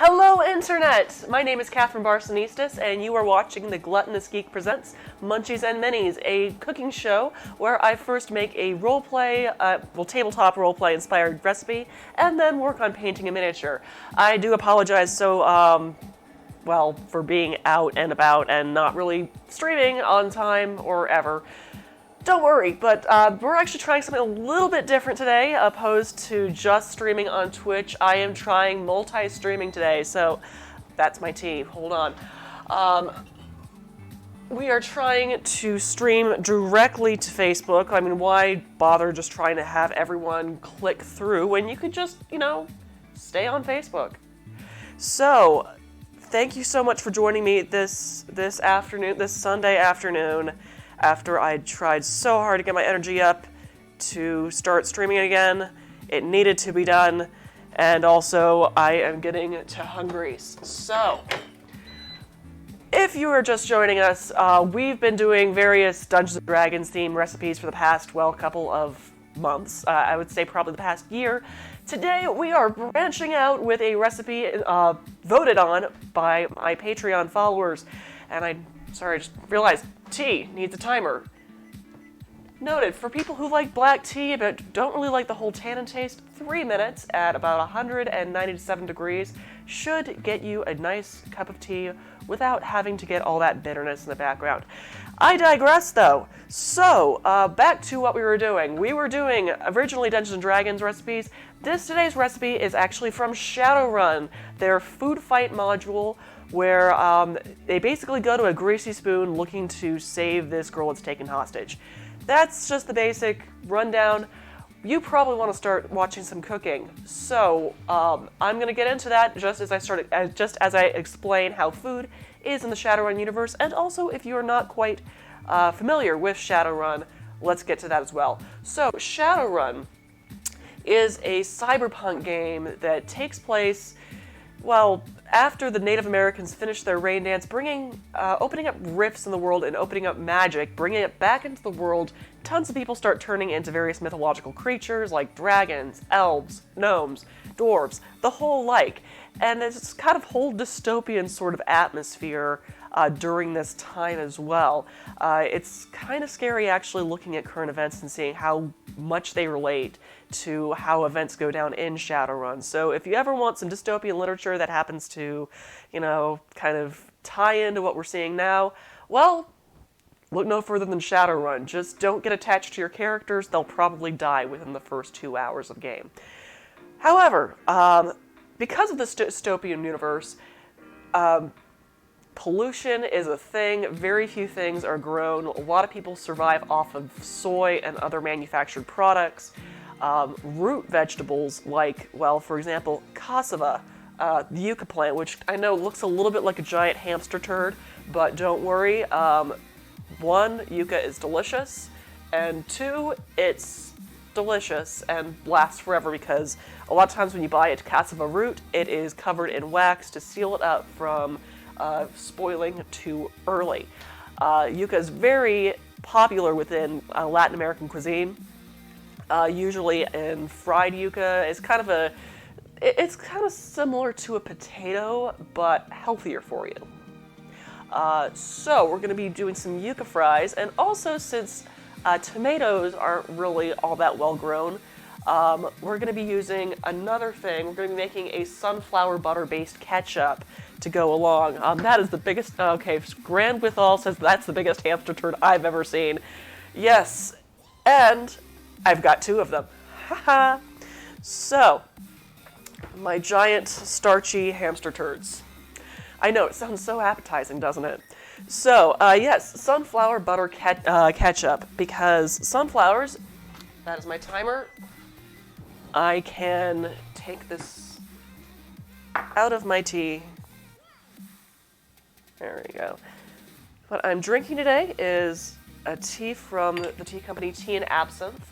Hello, Internet! My name is Catherine Barsonistas, and you are watching The Gluttonous Geek Presents Munchies and Minis, a cooking show where I first make a roleplay, tabletop roleplay inspired recipe, and then work on painting a miniature. I do apologize for being out and about and not really streaming on time or ever. Don't worry, but we're actually trying something a little bit different today, opposed to just streaming on Twitch. I am trying multi-streaming today, so that's my tea. Hold on. We are trying to stream directly to Facebook. I mean, why bother just trying to have everyone click through when you could just, stay on Facebook? So, thank you so much for joining me this Sunday afternoon, after I tried so hard to get my energy up to start streaming again. It needed to be done, and also I am getting to HughFries. So, if you are just joining us, we've been doing various Dungeons & Dragons themed recipes for the past, couple of months. I would say probably the past year. Today we are branching out with a recipe voted on by my Patreon followers, and I just realized tea needs a timer. Noted, for people who like black tea but don't really like the whole tannin taste, 3 minutes at about 197 degrees should get you a nice cup of tea without having to get all that bitterness in the background. I digress, though. So, back to what we were doing. We were doing originally Dungeons & Dragons recipes. Today's recipe is actually from Shadowrun, their food fight module, where they basically go to a greasy spoon looking to save this girl that's taken hostage. That's just the basic rundown. You probably want to start watching some cooking. So I'm going to get into that just as I explain how food is in the Shadowrun universe, and also if you're not quite familiar with Shadowrun, let's get to that as well. So Shadowrun is a cyberpunk game that takes place after the Native Americans finished their rain dance, opening up rifts in the world and opening up magic, bringing it back into the world. Tons of people start turning into various mythological creatures like dragons, elves, gnomes, dwarves, the whole like. And there's this kind of whole dystopian sort of atmosphere during this time as well. It's kind of scary actually looking at current events and seeing how much they relate to how events go down in Shadowrun. So if you ever want some dystopian literature that happens to, kind of tie into what we're seeing now, look no further than Shadowrun. Just don't get attached to your characters. They'll probably die within the first 2 hours of game. However, because of this dystopian universe, pollution is a thing. Very few things are grown. A lot of people survive off of soy and other manufactured products. Root vegetables like, for example, cassava, the yucca plant, which I know looks a little bit like a giant hamster turd, but don't worry. 1, yucca is delicious, and 2, it's delicious and lasts forever because a lot of times when you buy a cassava root, it is covered in wax to seal it up from spoiling too early. Yucca is very popular within Latin American cuisine. Usually in fried yucca, it's kind of similar to a potato, but healthier for you. So we're going to be doing some HughFries, and also since tomatoes aren't really all that well grown, we're going to be using another thing. We're going to be making a sunflower butter-based ketchup to go along. That is the biggest. Okay, Grand Withal says that's the biggest hamster turd I've ever seen. Yes, and I've got 2 of them. Haha. So, my giant starchy hamster turds. I know, it sounds so appetizing, doesn't it? So, yes, sunflower butter ketchup, because sunflowers, that is my timer. I can take this out of my tea. There we go. What I'm drinking today is a tea from the tea company Tea and Absinthe.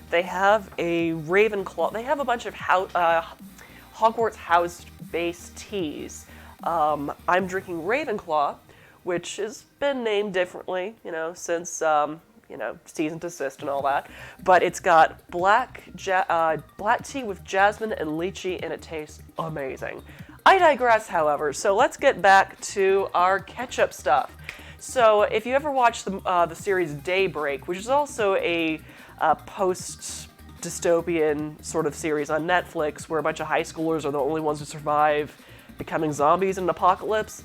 They have a Ravenclaw. They have a bunch of Hogwarts house-based teas. I'm drinking Ravenclaw, which has been named differently, since cease and desist and all that. But it's got black tea with jasmine and lychee, and it tastes amazing. I digress, however. So let's get back to our ketchup stuff. So if you ever watched the series Daybreak, which is also a post-dystopian sort of series on Netflix where a bunch of high schoolers are the only ones who survive becoming zombies in an apocalypse,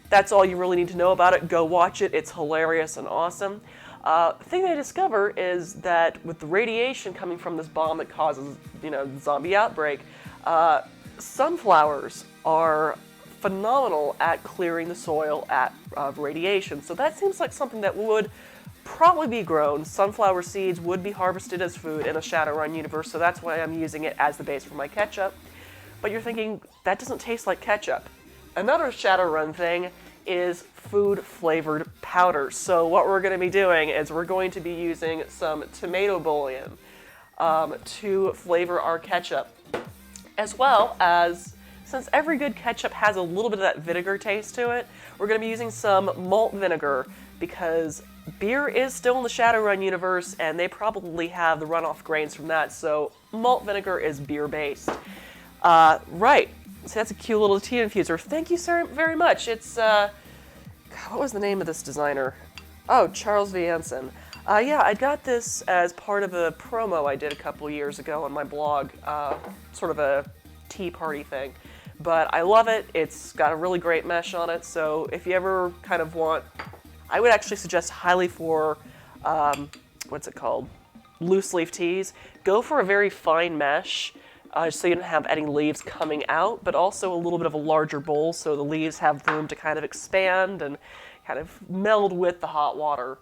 that's all you really need to know about it. Go watch it. It's hilarious and awesome. The thing they discover is that with the radiation coming from this bomb that causes, the zombie outbreak, sunflowers are phenomenal at clearing the soil of radiation. So that seems like something that would probably be grown. Sunflower seeds would be harvested as food in a Shadowrun universe, so that's why I'm using it as the base for my ketchup. But you're thinking, that doesn't taste like ketchup. Another Shadowrun thing is food-flavored powders. So what we're going to be doing is we're going to be using some tomato bouillon to flavor our ketchup. As well as, since every good ketchup has a little bit of that vinegar taste to it, we're going to be using some malt vinegar because beer is still in the Shadowrun universe and they probably have the runoff grains from that, so malt vinegar is beer-based. Right. So that's a cute little tea infuser. Thank you so very much. It's, what was the name of this designer? Oh, Charles V. Anson. Yeah, I got this as part of a promo I did a couple years ago on my blog, sort of a tea party thing. But I love it. It's got a really great mesh on it, so if you ever kind of want, I would actually suggest highly for, what's it called? Loose leaf teas. Go for a very fine mesh. So you don't have any leaves coming out, but also a little bit of a larger bowl so the leaves have room to kind of expand and kind of meld with the hot water.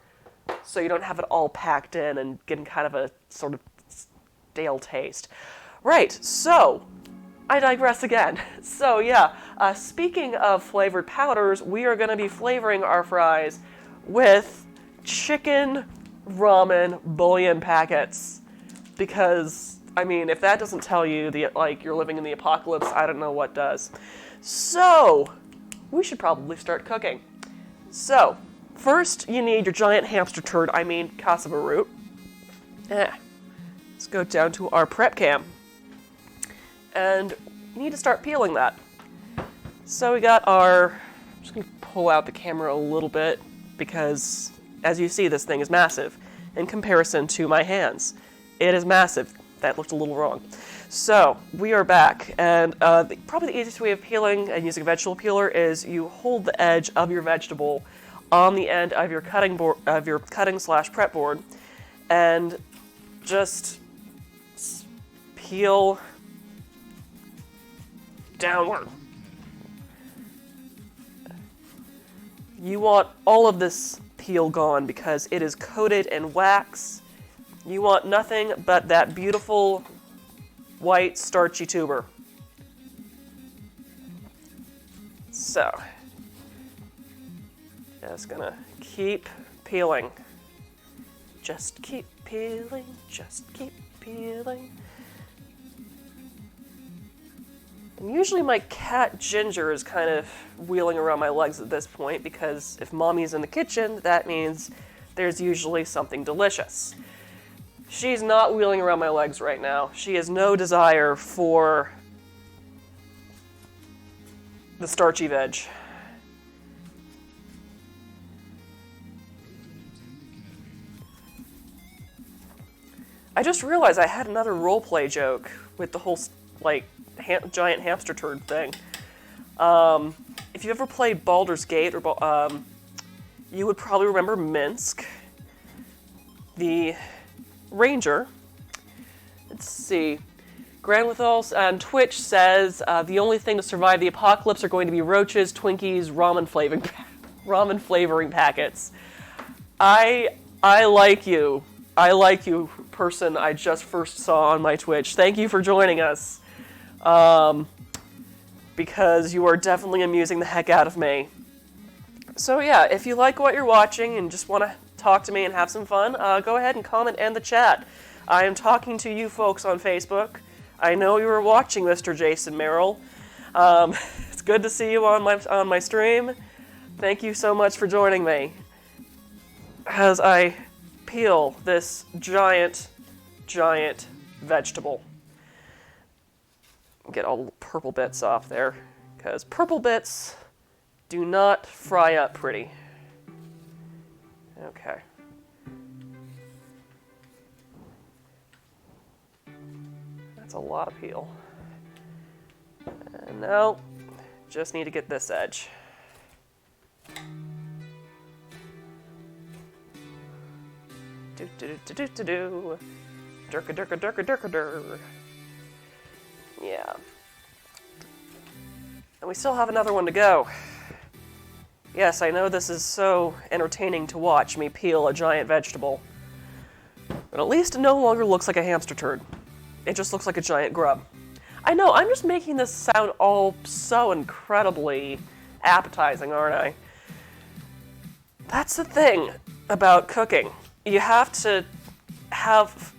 So you don't have it all packed in and getting kind of a sort of stale taste. Right, so I digress again. So yeah, speaking of flavored powders, we are going to be flavoring our fries with chicken ramen bouillon packets because, I mean, if that doesn't tell you you're living in the apocalypse, I don't know what does. So, we should probably start cooking. So, first you need your giant hamster turd, cassava root. Let's go down to our prep cam. And you need to start peeling that. So we got I'm just going to pull out the camera a little bit because, as you see, this thing is massive in comparison to my hands. It is massive. That looked a little wrong. So, we are back, and probably the easiest way of peeling and using a vegetable peeler is you hold the edge of your vegetable on the end of your cutting/prep board, and just peel downward. You want all of this peel gone because it is coated in wax. You want nothing but that beautiful white starchy tuber. So, just gonna keep peeling. Just keep peeling, just keep peeling. And usually my cat Ginger is kind of wheeling around my legs at this point because if Mommy's in the kitchen, that means there's usually something delicious. She's not wheeling around my legs right now. She has no desire for the starchy veg. I just realized I had another roleplay joke with the whole, giant hamster turd thing. If you ever played Baldur's Gate, you would probably remember Minsk, the Ranger. Let's see. Granwithal on Twitch says the only thing to survive the apocalypse are going to be roaches, Twinkies, ramen flavoring packets. I like you. I like you, person I just first saw on my Twitch. Thank you for joining us. Because you are definitely amusing the heck out of me. So yeah, if you like what you're watching and just want to talk to me and have some fun, go ahead and comment in the chat. I am talking to you folks on Facebook. I know you were watching Mr. Jason Merrill. It's good to see you on my stream. Thank you so much for joining me as I peel this giant vegetable. Get all the purple bits off there. because purple bits do not fry up pretty. Okay. That's a lot of peel. And now, just need to get this edge. Do. Durka, durka, durka, durka, dur. Yeah. And we still have another one to go. Yes, I know this is so entertaining to watch me peel a giant vegetable. But at least it no longer looks like a hamster turd. It just looks like a giant grub. I know, I'm just making this sound all so incredibly appetizing, aren't I? That's the thing about cooking. You have to have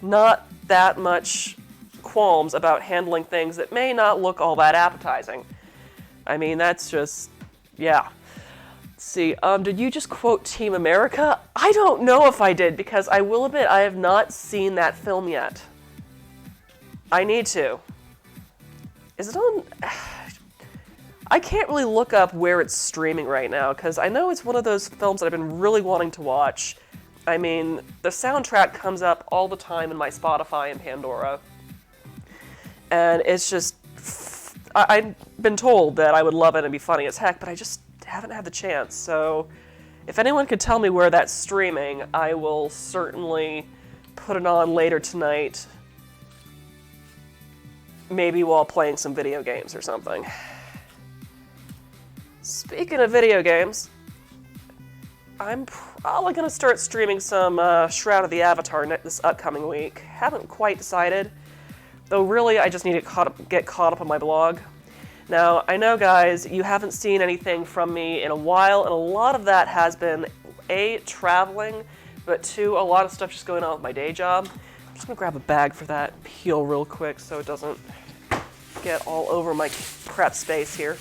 not that much qualms about handling things that may not look all that appetizing. I mean, that's just, yeah. Let's see, did you just quote Team America? I don't know if I did, because I will admit I have not seen that film yet. I need to. Is it on? I can't really look up where it's streaming right now, because I know it's one of those films that I've been really wanting to watch. I mean, the soundtrack comes up all the time in my Spotify and Pandora. And it's just, I've been told that I would love it and be funny as heck, but I just haven't had the chance. So if anyone could tell me where that's streaming, I will certainly put it on later tonight. Maybe while playing some video games or something. Speaking of video games, I'm probably going to start streaming some Shroud of the Avatar this upcoming week. Haven't quite decided, though really I just need to get caught up on my blog. Now, I know, guys, you haven't seen anything from me in a while, and a lot of that has been, A, traveling, but 2, a lot of stuff just going on with my day job. I'm just going to grab a bag for that peel real quick so it doesn't get all over my prep space here.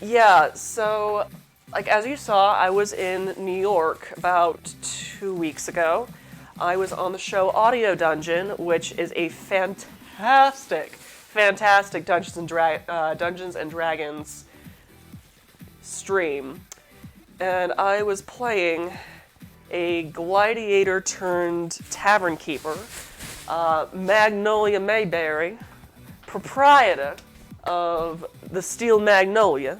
Yeah, so, like, as you saw, I was in New York about 2 weeks ago. I was on the show Audio Dungeon, which is a fantastic Dungeons and Dragons stream. And I was playing a gladiator turned tavern keeper, Magnolia Mayberry, proprietor of the Steel Magnolia.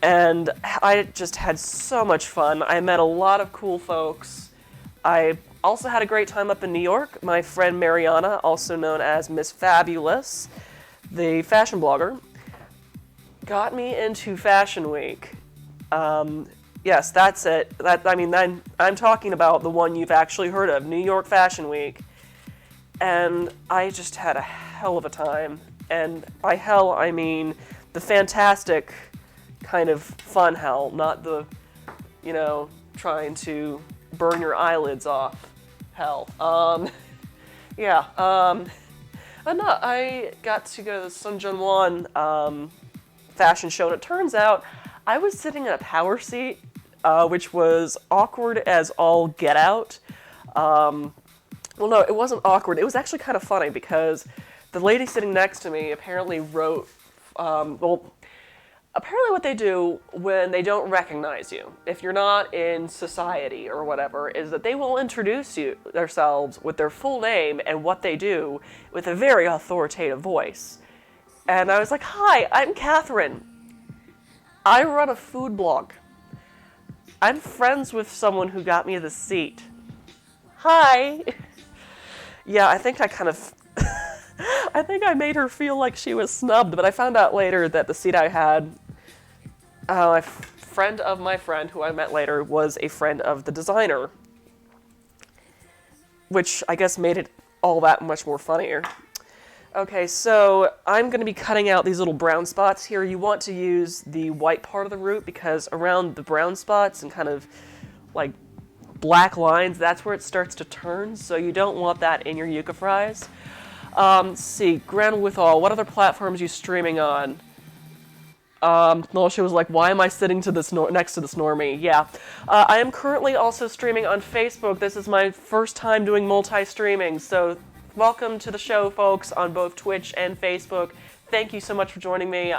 And I just had so much fun. I met a lot of cool folks. I also had a great time up in New York. My friend Mariana, also known as Miss Fabulous, the fashion blogger, got me into Fashion Week. Yes, that's it. I'm talking about the one you've actually heard of, New York Fashion Week. And I just had a hell of a time. And by hell, I mean the fantastic kind of fun hell, not the, trying to burn your eyelids off hell. Yeah. I got to go to the Sun Jun-won fashion show, and it turns out I was sitting in a power seat, which was awkward as all get out. Well, no, it wasn't awkward. It was actually kind of funny because the lady sitting next to me apparently wrote, apparently what they do when they don't recognize you, if you're not in society or whatever, is that they will introduce themselves with their full name and what they do with a very authoritative voice. And I was like, "Hi, I'm Catherine. I run a food blog. I'm friends with someone who got me the seat. Hi." Yeah, I think I kind of... I think I made her feel like she was snubbed, but I found out later that the seat I had, a friend of my friend, who I met later, was a friend of the designer, which I guess made it all that much more funnier. Okay, so I'm going to be cutting out these little brown spots here. You want to use the white part of the root because around the brown spots and kind of like black lines, that's where it starts to turn, so you don't want that in your HughFries. Let's see, Grand Withal, what other platforms are you streaming on? She was like, why am I sitting to this next to this normie? Yeah. I am currently also streaming on Facebook. This is my first time doing multi-streaming, so welcome to the show, folks, on both Twitch and Facebook. Thank you so much for joining me.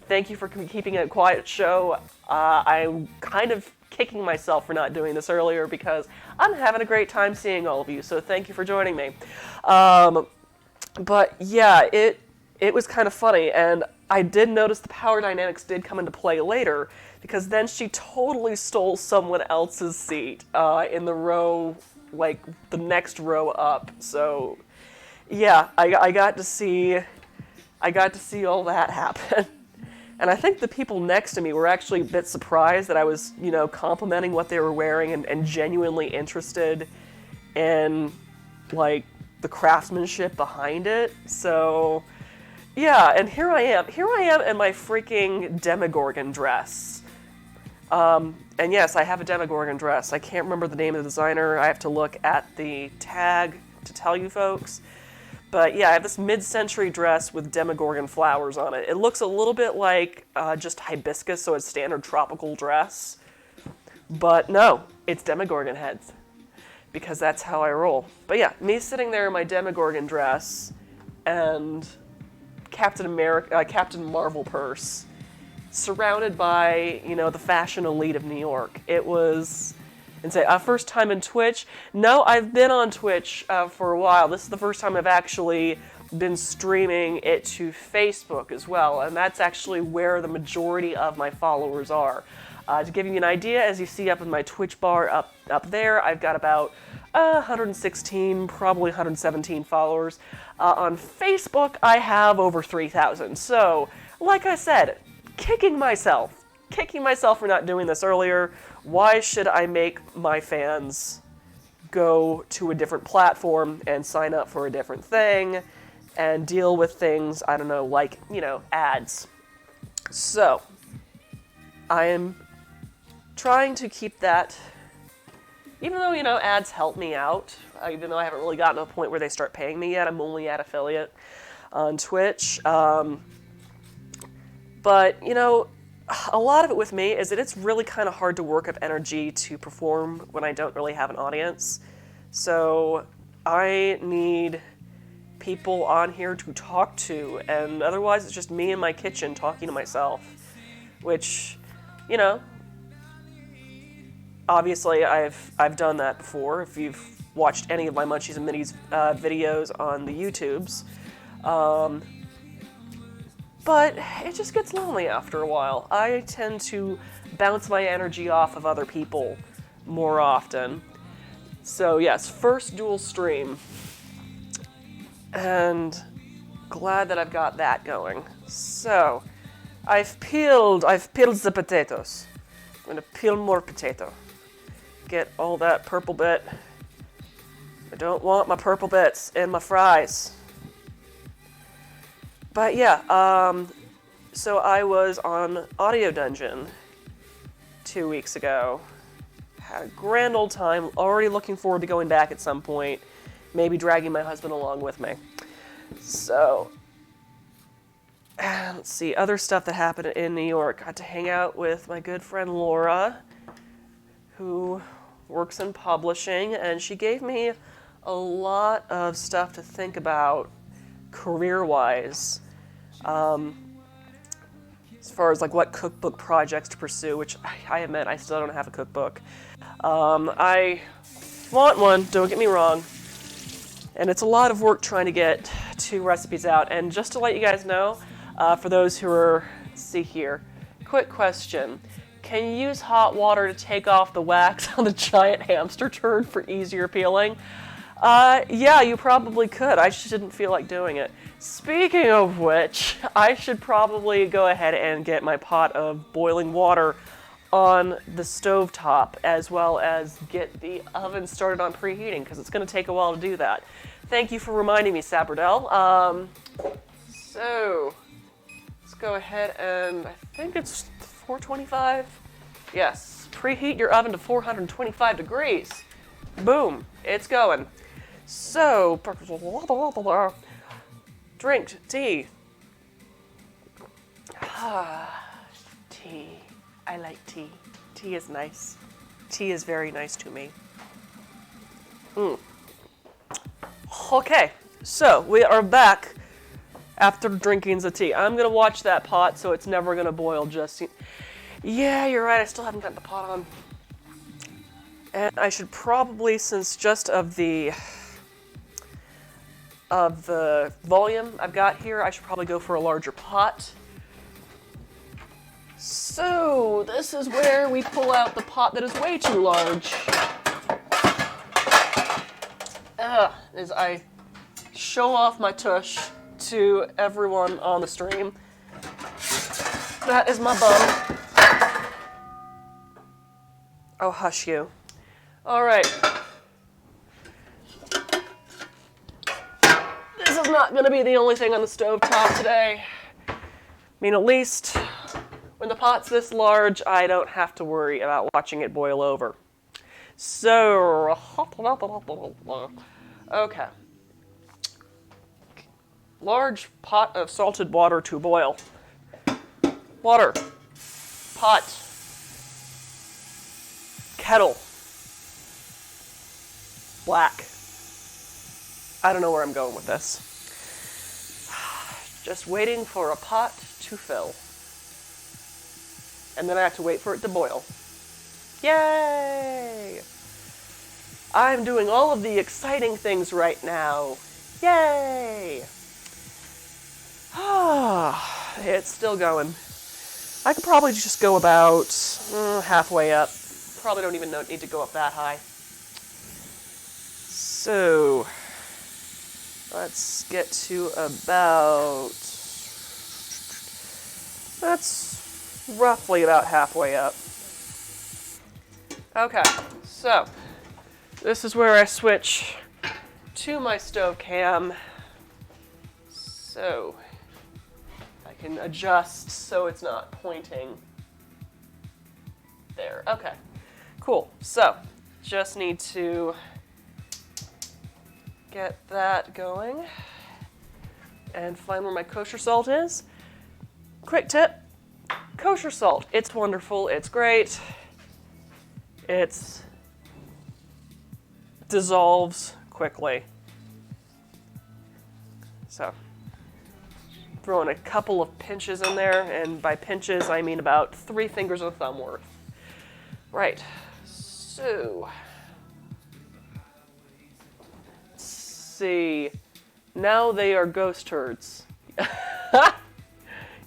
Thank you for keeping it a quiet show. I'm kind of kicking myself for not doing this earlier because I'm having a great time seeing all of you, so thank you for joining me. But yeah, it was kind of funny, and I did notice the power dynamics did come into play later, because then she totally stole someone else's seat in the row, like the next row up. So yeah, I got to see all that happen. And I think the people next to me were actually a bit surprised that I was, complimenting what they were wearing and genuinely interested in, like, the craftsmanship behind it. So, yeah, and here I am in my freaking Demogorgon dress. And yes, I have a Demogorgon dress. I can't remember the name of the designer. I have to look at the tag to tell you folks. But yeah, I have this mid-century dress with Demogorgon flowers on it. It looks a little bit like just hibiscus, so it's standard tropical dress. But no, it's Demogorgon heads, because that's how I roll. But yeah, me sitting there in my Demogorgon dress and Captain Marvel purse, surrounded by, the fashion elite of New York. It was... And say, first time in Twitch? No, I've been on Twitch for a while. This is the first time I've actually been streaming it to Facebook as well, and that's actually where the majority of my followers are. To give you an idea, as you see up in my Twitch bar up there, I've got about 116, probably 117 followers. On Facebook, I have over 3,000. So, like I said, kicking myself for not doing this earlier. Why should I make my fans go to a different platform and sign up for a different thing and deal with things, I don't know, like, ads? So, I am trying to keep that, even though, ads help me out, even though I haven't really gotten to a point where they start paying me yet. I'm only at affiliate on Twitch. But, a lot of it with me is that it's really kind of hard to work up energy to perform when I don't really have an audience. So I need people on here to talk to, and otherwise it's just me in my kitchen talking to myself, which, obviously I've done that before. If you've watched any of my Munchies and Minis videos on the YouTubes. But it just gets lonely after a while. I tend to bounce my energy off of other people more often. So yes, first dual stream. And glad that I've got that going. So, I've peeled the potatoes. I'm gonna peel more potato. Get all that purple bit. I don't want my purple bits in my fries. But yeah, so I was on Audio Dungeon 2 weeks ago. Had a grand old time, already looking forward to going back at some point, maybe dragging my husband along with me. So, let's see, other stuff that happened in New York. Got to hang out with my good friend Laura, who works in publishing, and she gave me a lot of stuff to think about career-wise, as far as like what cookbook projects to pursue, which I admit I still don't have a cookbook. I want one, don't get me wrong, and it's a lot of work trying to get 2 recipes out. And just to let you guys know, for those who are, let's see here, quick question. Can you use hot water to take off the wax on the giant hamster turd for easier peeling? Yeah, you probably could. I just didn't feel like doing it. Speaking of which, I should probably go ahead and get my pot of boiling water on the stovetop, as well as get the oven started on preheating, because it's going to take a while to do that. Thank you for reminding me, Sabardell. So, let's go ahead and, I think it's 425? Yes, preheat your oven to 425 degrees. Boom, it's going. So, drink tea. Tea. I like tea. Tea is nice. Tea is very nice to me. Okay, so we are back after drinking the tea. I'm gonna watch that pot so it's never gonna boil just. Yeah, you're right, I still haven't got the pot on. And I should probably, since just of the volume I've got here, I should probably go for a larger pot. So, this is where we pull out the pot that is way too large. As I show off my tush to everyone on the stream. That is my bum. Oh, hush you. All right. This is not going to be the only thing on the stovetop today. I mean, at least when the pot's this large, I don't have to worry about watching it boil over. So, okay. Large pot of salted water to boil. Water. Pot. Kettle. Black. I don't know where I'm going with this. Just waiting for a pot to fill. And then I have to wait for it to boil. Yay! I'm doing all of the exciting things right now. Yay! It's still going. I could probably just go about halfway up. Probably don't even need to go up that high. So, let's get to about... That's roughly about halfway up. Okay, so this is where I switch to my stove cam. So I can adjust so it's not pointing. There, okay. Cool, so just need to get that going and find where my kosher salt is. Quick tip, kosher salt, it's wonderful, it's great. It dissolves quickly. So, throwing a couple of pinches in there, and by pinches I mean about 3 fingers of thumb worth. Right, so, let's see, now they are ghost turds.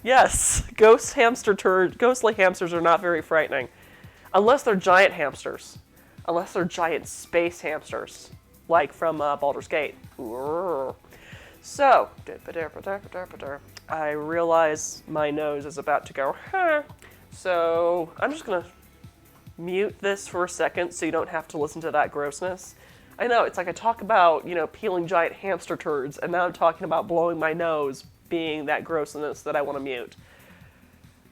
Yes, ghostly hamsters are not very frightening. Unless they're giant hamsters. Unless they're giant space hamsters. Like from Baldur's Gate. So, I realize my nose is about to go, so I'm just going to mute this for a second so you don't have to listen to that grossness. I know, it's like I talk about, peeling giant hamster turds, and now I'm talking about blowing my nose being that grossness that I want to mute.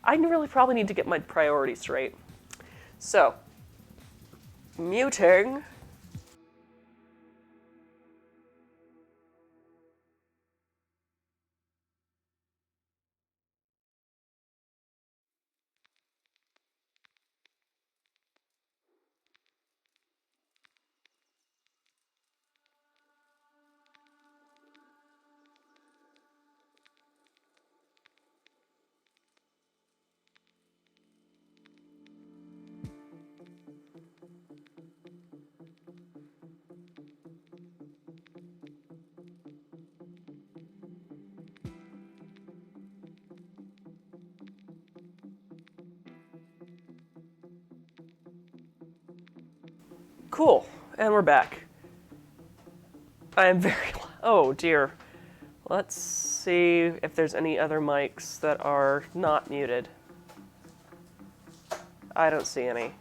I really probably need to get my priorities straight. So, muting. Cool, and we're back. I am very, oh dear. Let's see if there's any other mics that are not muted. I don't see any.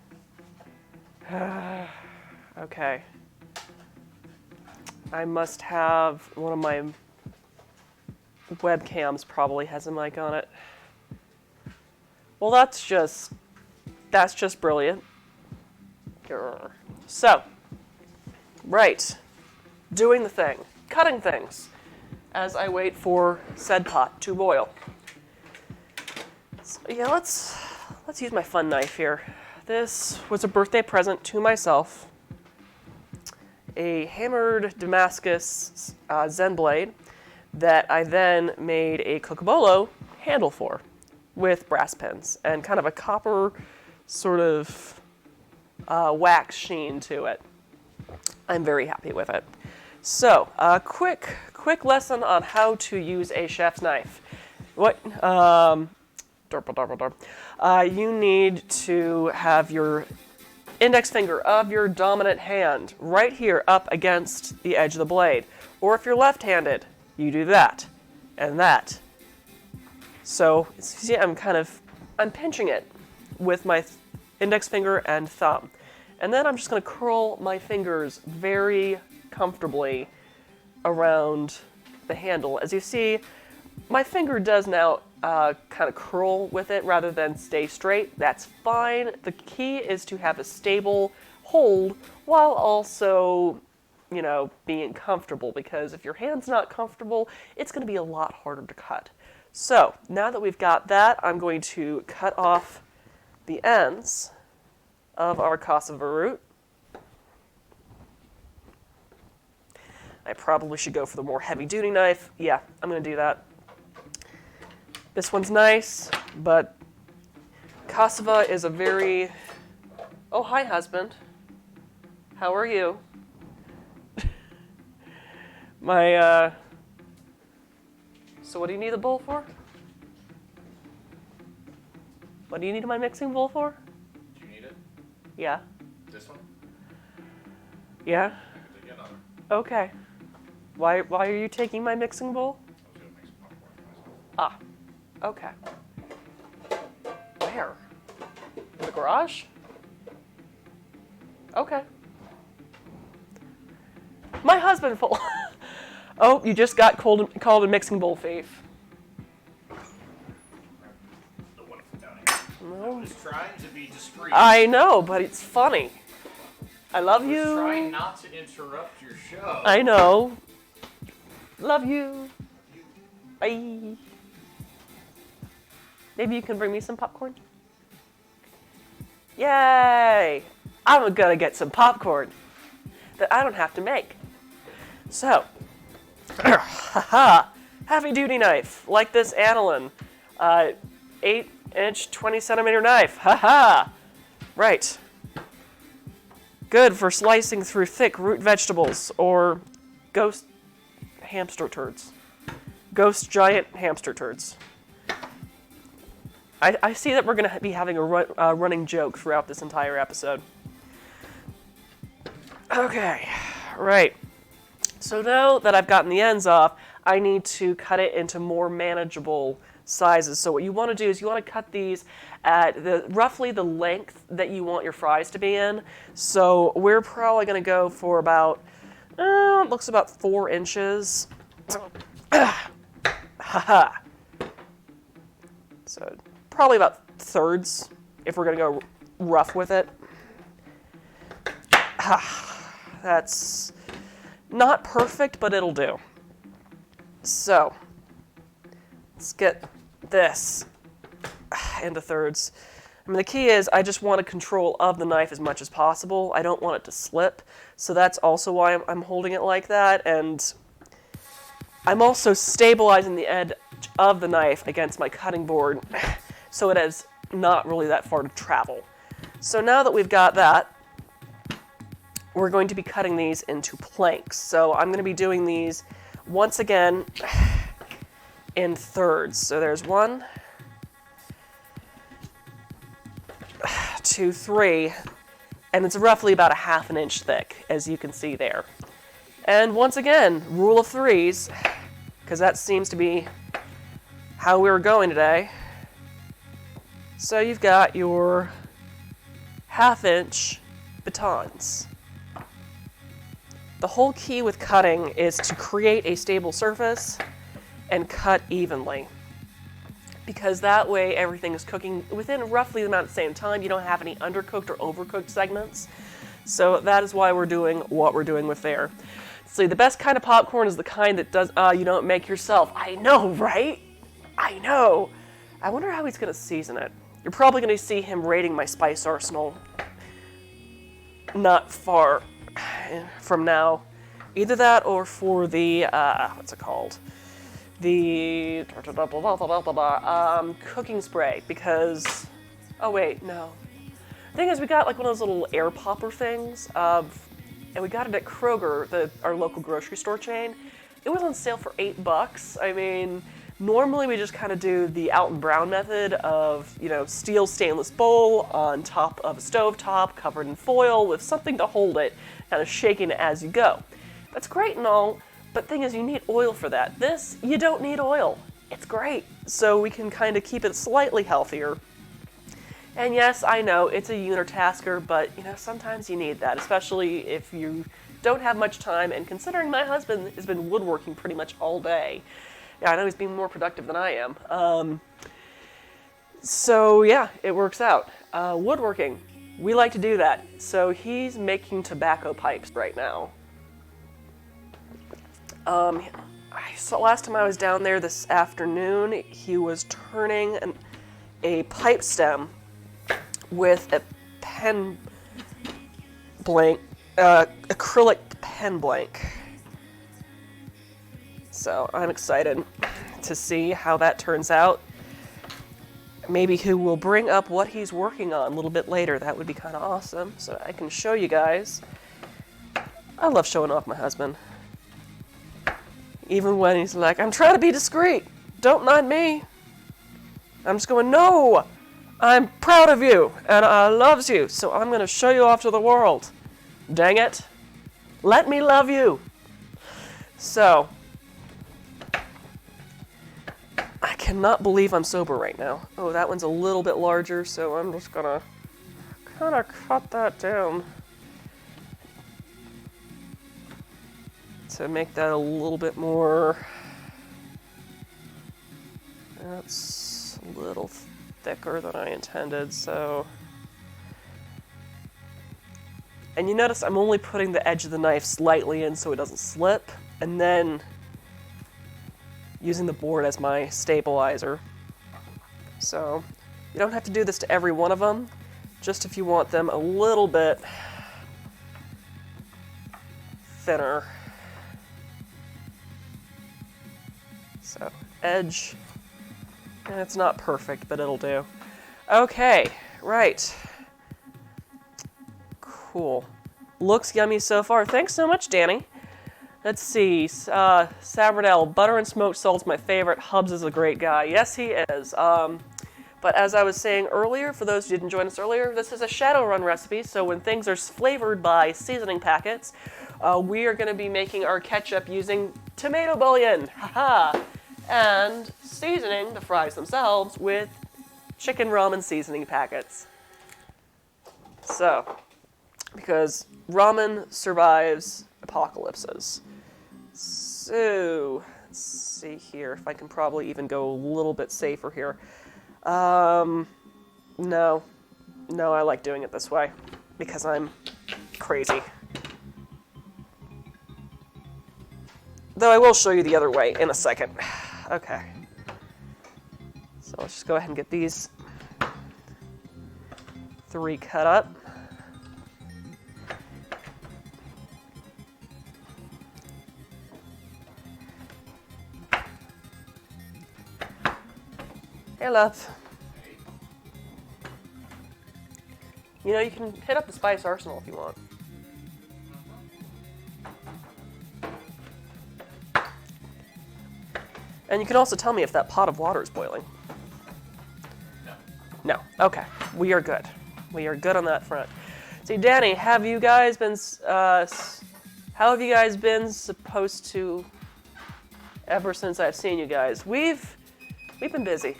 Okay. I must have, one of my webcams probably has a mic on it. Well, that's just brilliant. So, right, doing the thing, cutting things, as I wait for said pot to boil. So, yeah, let's use my fun knife here. This was a birthday present to myself. a hammered Damascus Zen blade that I then made a Cocobolo handle for with brass pins and kind of a copper sort of wax sheen to it. I'm very happy with it. So, quick lesson on how to use a chef's knife. You need to have your index finger of your dominant hand right here up against the edge of the blade. Or if you're left-handed, you do that and that. So, see, I'm pinching it with my index finger and thumb. And then I'm just going to curl my fingers very comfortably around the handle. As you see, my finger does now kind of curl with it rather than stay straight. That's fine. The key is to have a stable hold while also, being comfortable, because if your hand's not comfortable, it's going to be a lot harder to cut. So, now that we've got that, I'm going to cut off the ends of our cassava root. I probably should go for the more heavy-duty knife. Yeah, I'm going to do that. This one's nice, but cassava is a very... Oh, hi, husband. How are you? So what do you need the bowl for? What do you need my mixing bowl for? Do you need it? Yeah. This one? Yeah? I can take another. Okay. Why are you taking my mixing bowl? I was going to make some popcorn for myself. Ah. Okay. Where? In the garage? Okay. My husband full. Oh, you just got called a mixing bowl thief. The one from down here. No. I was trying to be discreet. I know, but it's funny. I love you. I was trying not to interrupt your show. I know. Love you. Bye. Maybe you can bring me some popcorn? Yay! I'm gonna get some popcorn that I don't have to make. So, haha, heavy duty knife, like this aniline, 8-inch, 20-centimeter knife, haha. Right. Good for slicing through thick root vegetables or ghost hamster turds. Ghost giant hamster turds. I see that we're going to be having a running joke throughout this entire episode. Okay, right. So now that I've gotten the ends off, I need to cut it into more manageable sizes. So what you want to do is you want to cut these at roughly the length that you want your fries to be in. So we're probably going to go for about, it looks about 4 inches. Haha. So probably about thirds if we're going to go rough with it. That's not perfect, but it'll do. So let's get this into thirds. I mean, the key is I just want control of the knife as much as possible. I don't want it to slip. So that's also why I'm holding it like that. And I'm also stabilizing the edge of the knife against my cutting board so it has not really that far to travel. So now that we've got that, we're going to be cutting these into planks. So I'm going to be doing these once again in thirds. So there's 1, 2, 3, and it's roughly about a 1/2 inch thick, as you can see there. And once again, rule of threes, because that seems to be how we're going today. So you've got your 1/2 inch batons. The whole key with cutting is to create a stable surface and cut evenly. Because that way everything is cooking within roughly the amount of the same time. You don't have any undercooked or overcooked segments. So that is why we're doing what we're doing with there. See, the best kind of popcorn is the kind that you don't make yourself. I know, right? I know. I wonder how he's going to season it. You're probably going to see him raiding my spice arsenal not far from now. Either that or for the, what's it called? The cooking spray, because, oh wait, no. The thing is, we got like one of those little air popper things, and we got it at Kroger, our local grocery store chain. It was on sale for $8. I mean, normally we just kind of do the Alton Brown method of, steel stainless bowl on top of a stovetop, covered in foil with something to hold it, kind of shaking it as you go. That's great and all, but thing is, you need oil for that. This, you don't need oil. It's great. So we can kind of keep it slightly healthier. And yes, I know, it's a unitasker, but, sometimes you need that, especially if you don't have much time, and considering my husband has been woodworking pretty much all day. Yeah, I know he's being more productive than I am. So yeah, it works out. Woodworking, we like to do that. So he's making tobacco pipes right now. I saw last time I was down there this afternoon, he was turning a pipe stem with a pen blank, acrylic pen blank. So I'm excited to see how that turns out. Maybe he will bring up what he's working on a little bit later. That would be kind of awesome, so I can show you guys. I love showing off my husband. Even when he's like, I'm trying to be discreet. Don't mind me. I'm just going, no, I'm proud of you, and I loves you, so I'm going to show you off to the world. Dang it. Let me love you. So, I cannot believe I'm sober right now. Oh, that one's a little bit larger, so I'm just going to kind of cut that down to make that a little bit more. That's a little thicker than I intended, so. And you notice I'm only putting the edge of the knife slightly in so it doesn't slip, and then using the board as my stabilizer. So you don't have to do this to every one of them, just if you want them a little bit thinner. So edge, and it's not perfect, but it'll do. Okay, right. Cool. Looks yummy so far. Thanks so much, Danny. Let's see. Sabradell, butter and smoked salt's my favorite. Hubs is a great guy. Yes, he is. But as I was saying earlier, for those who didn't join us earlier, this is a Shadowrun recipe. So when things are flavored by seasoning packets, we are going to be making our ketchup using tomato bouillon. Haha! And seasoning the fries themselves with chicken ramen seasoning packets. So, because ramen survives apocalypses. So, let's see here if I can probably even go a little bit safer here. No, I like doing it this way because I'm crazy. Though I will show you the other way in a second. Okay. So let's just go ahead and get these 3 cut up. Hey, love. You can hit up the Spice Arsenal if you want. And you can also tell me if that pot of water is boiling. No. Okay. We are good. We are good on that front. See, Danny, have you guys been, how have you guys been supposed to, ever since I've seen you guys? We've been busy.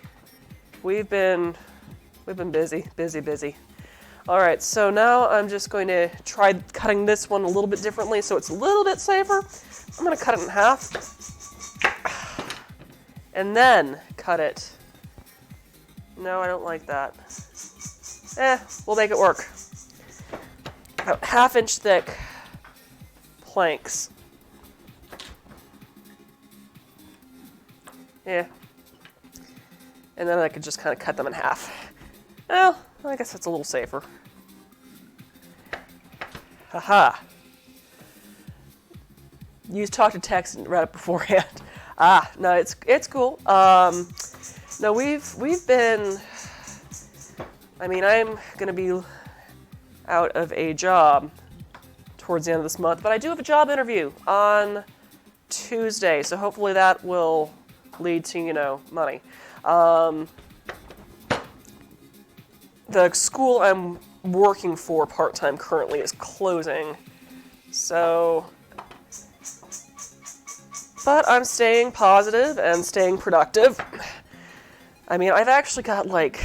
We've been busy. All right, so now I'm just going to try cutting this one a little bit differently so it's a little bit safer. I'm going to cut it in half and then cut it. No, I don't like that. We'll make it work. About 1/2 inch thick planks. Yeah. And then I could just kind of cut them in half. Well, I guess that's a little safer. Haha. You talked to Tex and read it beforehand. No, it's cool. No, we've been. I mean, I'm gonna be out of a job towards the end of this month, but I do have a job interview on Tuesday, so hopefully that will lead to, money. The school I'm working for part-time currently is closing, so... But I'm staying positive and staying productive. I mean, I've actually got like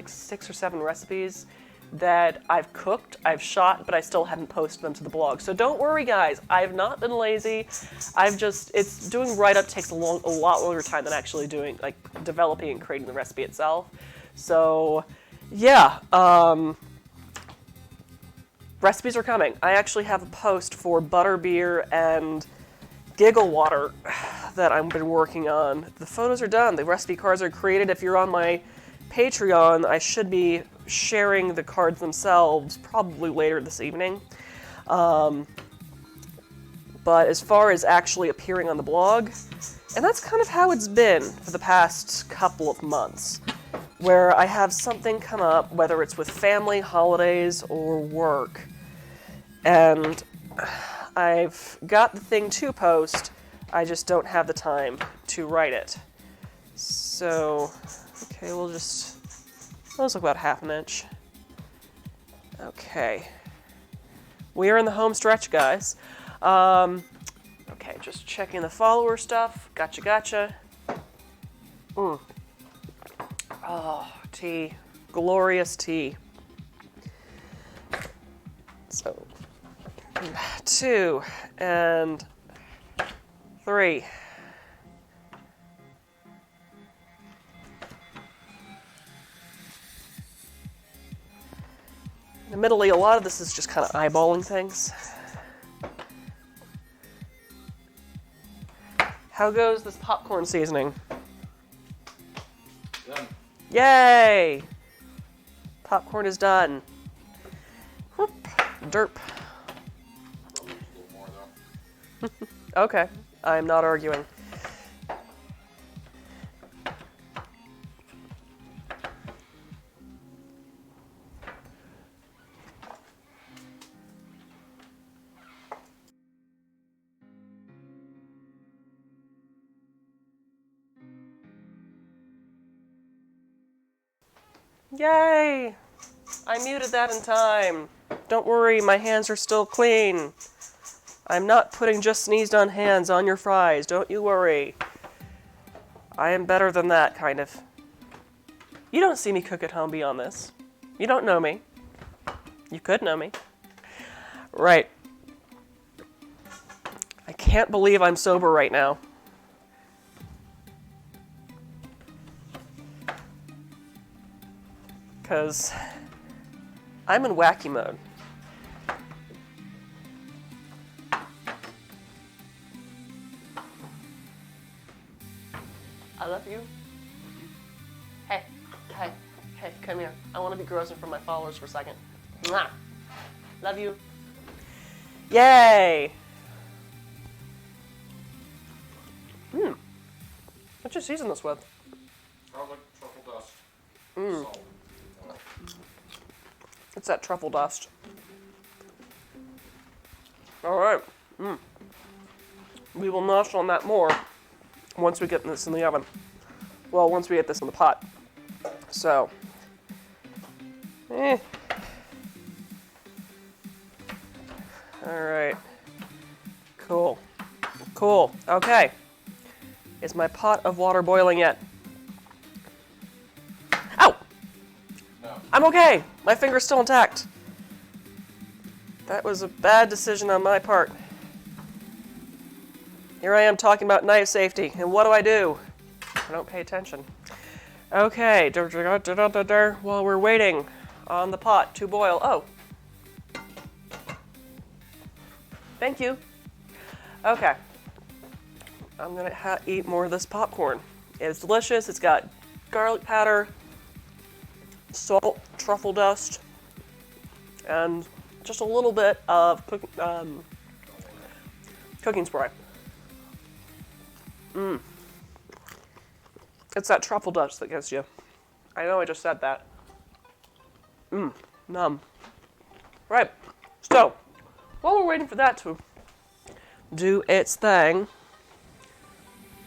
6 or 7 recipes that I've cooked, I've shot, but I still haven't posted them to the blog. So don't worry, guys. I've not been lazy. It's doing write-up takes a lot longer time than actually doing, like, developing and creating the recipe itself. So, yeah, recipes are coming. I actually have a post for butterbeer and giggle water that I've been working on. The photos are done. The recipe cards are created. If you're on my Patreon, I should be sharing the cards themselves probably later this evening. But as far as actually appearing on the blog, and that's kind of how it's been for the past couple of months, where I have something come up, whether it's with family, holidays, or work, and I've got the thing to post, I just don't have the time to write it. So, okay, let's look about half an inch. Okay. We are in the home stretch, guys. Okay, just checking the follower stuff. Gotcha. Oh, tea. Glorious tea. So, 2 and 3. Admittedly, a lot of this is just kind of eyeballing things. How goes this popcorn seasoning? Done. Yay! Popcorn is done. Whoop. Derp. Okay, I'm not arguing. Yay! I muted that in time. Don't worry, my hands are still clean. I'm not putting just sneezed on hands on your fries, don't you worry. I am better than that, kind of. You don't see me cook at home beyond this. You don't know me. You could know me. Right. I can't believe I'm sober right now. Because I'm in wacky mode. I love you. Hey, come here. I want to be gross in front of my followers for a second. Mwah. Love you. Yay! What you season this with? Garlic, truffle dust, salt. It's that truffle dust. All right. We will nosh on that more once we get this in the oven. Well, once we get this in the pot. So, All right. Cool. Okay. Is my pot of water boiling yet? Ow! No. I'm okay. My finger's still intact. That was a bad decision on my part. Here I am talking about knife safety, and what do? I don't pay attention. Okay, while we're waiting on the pot to boil. Oh. Thank you. Okay. I'm gonna eat more of this popcorn. It's delicious. It's got garlic powder, salt, truffle dust, and just a little bit of Cooking spray. It's that truffle dust that gets you. I know I just said that. Numb. Right. So, while we're waiting for that to do its thing,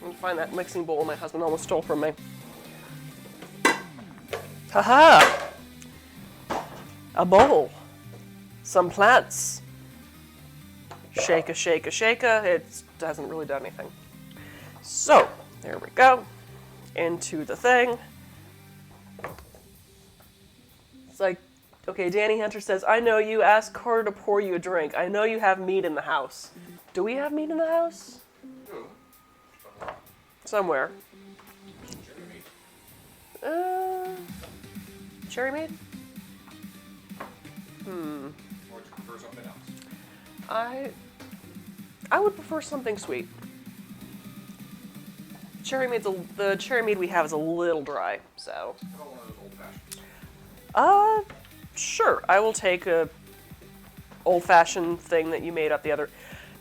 I'm gonna find that mixing bowl my husband almost stole from me. Haha! A bowl. Some plants. Shake-a, shake-a, shake-a. It hasn't really done anything. So, there we go. Into the thing. It's like, okay, Danny Hunter says, I know you asked Carter to pour you a drink. I know you have meat in the house. Do we have meat in the house? Somewhere. Cherry meat? Or would you prefer something else? I would prefer something sweet. The cherry meat we have is a little dry, so. How about one of those old fashions? Sure. I will take a old-fashioned thing that you made up the other.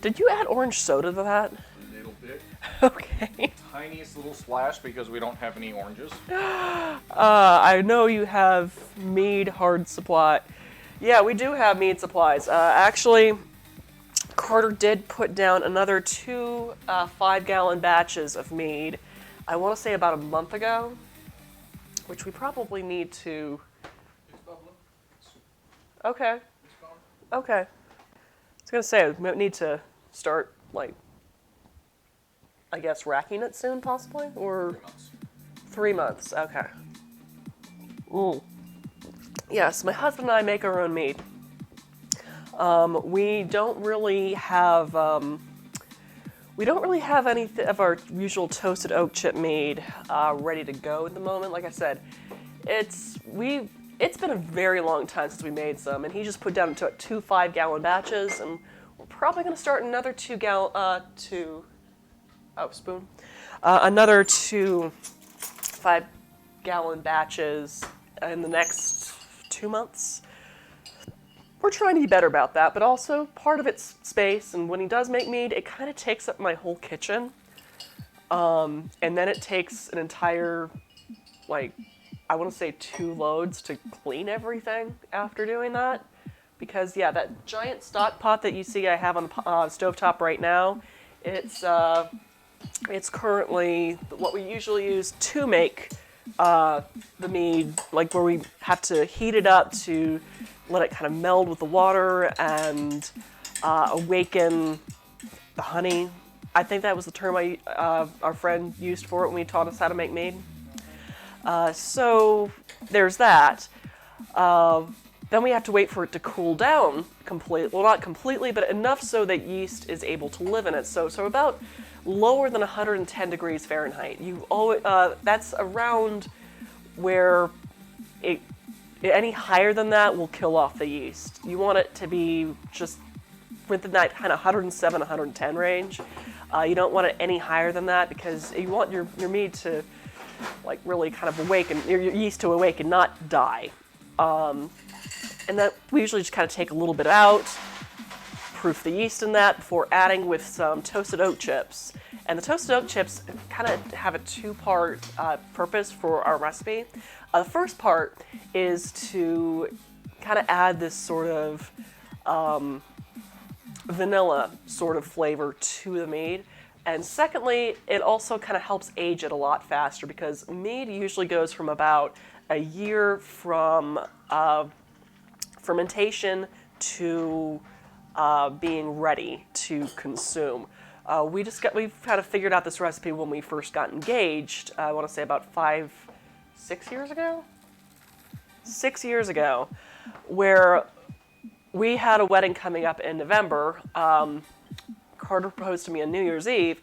Did you add orange soda to that? A little bit. Okay. Tiniest little splash because we don't have any oranges. I know you have mead hard supply. Yeah, we do have mead supplies. Actually, Carter did put down another 2 5-gallon batches of mead, I want to say about a month ago, which we probably need to... It's bubbling. Okay, It's gone. okay. I was going to say, we need to start, like, I guess racking it soon, possibly? Or 3 3 months, months. okay. Ooh. Yes, my husband and I make our own mead. We don't really have any of our usual toasted oak chip mead ready to go at the moment. Like I said, it's been a very long time since we made some, and he just put down 2 5-gallon batches, and we're probably going to start another another 2 5-gallon batches in the next 2 months. We're trying to be better about that, but also part of it's space, and when he does make mead, it kind of takes up my whole kitchen. And then it takes an entire, like, I want to say 2 loads to clean everything after doing that. Because, yeah, that giant stock pot that you see I have on the stovetop right now, it's currently what we usually use to make the mead, like where we have to heat it up to let it kind of meld with the water and awaken the honey. I think that was the term our friend used for it when he taught us how to make mead. So there's that. Then we have to wait for it to cool down completely. Well, not completely, but enough so that yeast is able to live in it. So about lower than 110 degrees Fahrenheit. That's around where any higher than that will kill off the yeast. You want it to be just within that kind of 107, 110 range. You don't want it any higher than that because you want your mead to like really kind of awaken, your yeast to awaken, not die. And that we usually just kind of take a little bit out, proof the yeast in that before adding with some toasted oat chips. And the toasted oat chips kind of have a 2-part purpose for our recipe. The first part is to kind of add this sort of vanilla sort of flavor to the mead. And secondly, it also kind of helps age it a lot faster because mead usually goes from about a year from fermentation to being ready to consume. We've kind of figured out this recipe when we first got engaged. I want to say about 6 years ago? 6 years ago, where we had a wedding coming up in November. Carter proposed to me on New Year's Eve,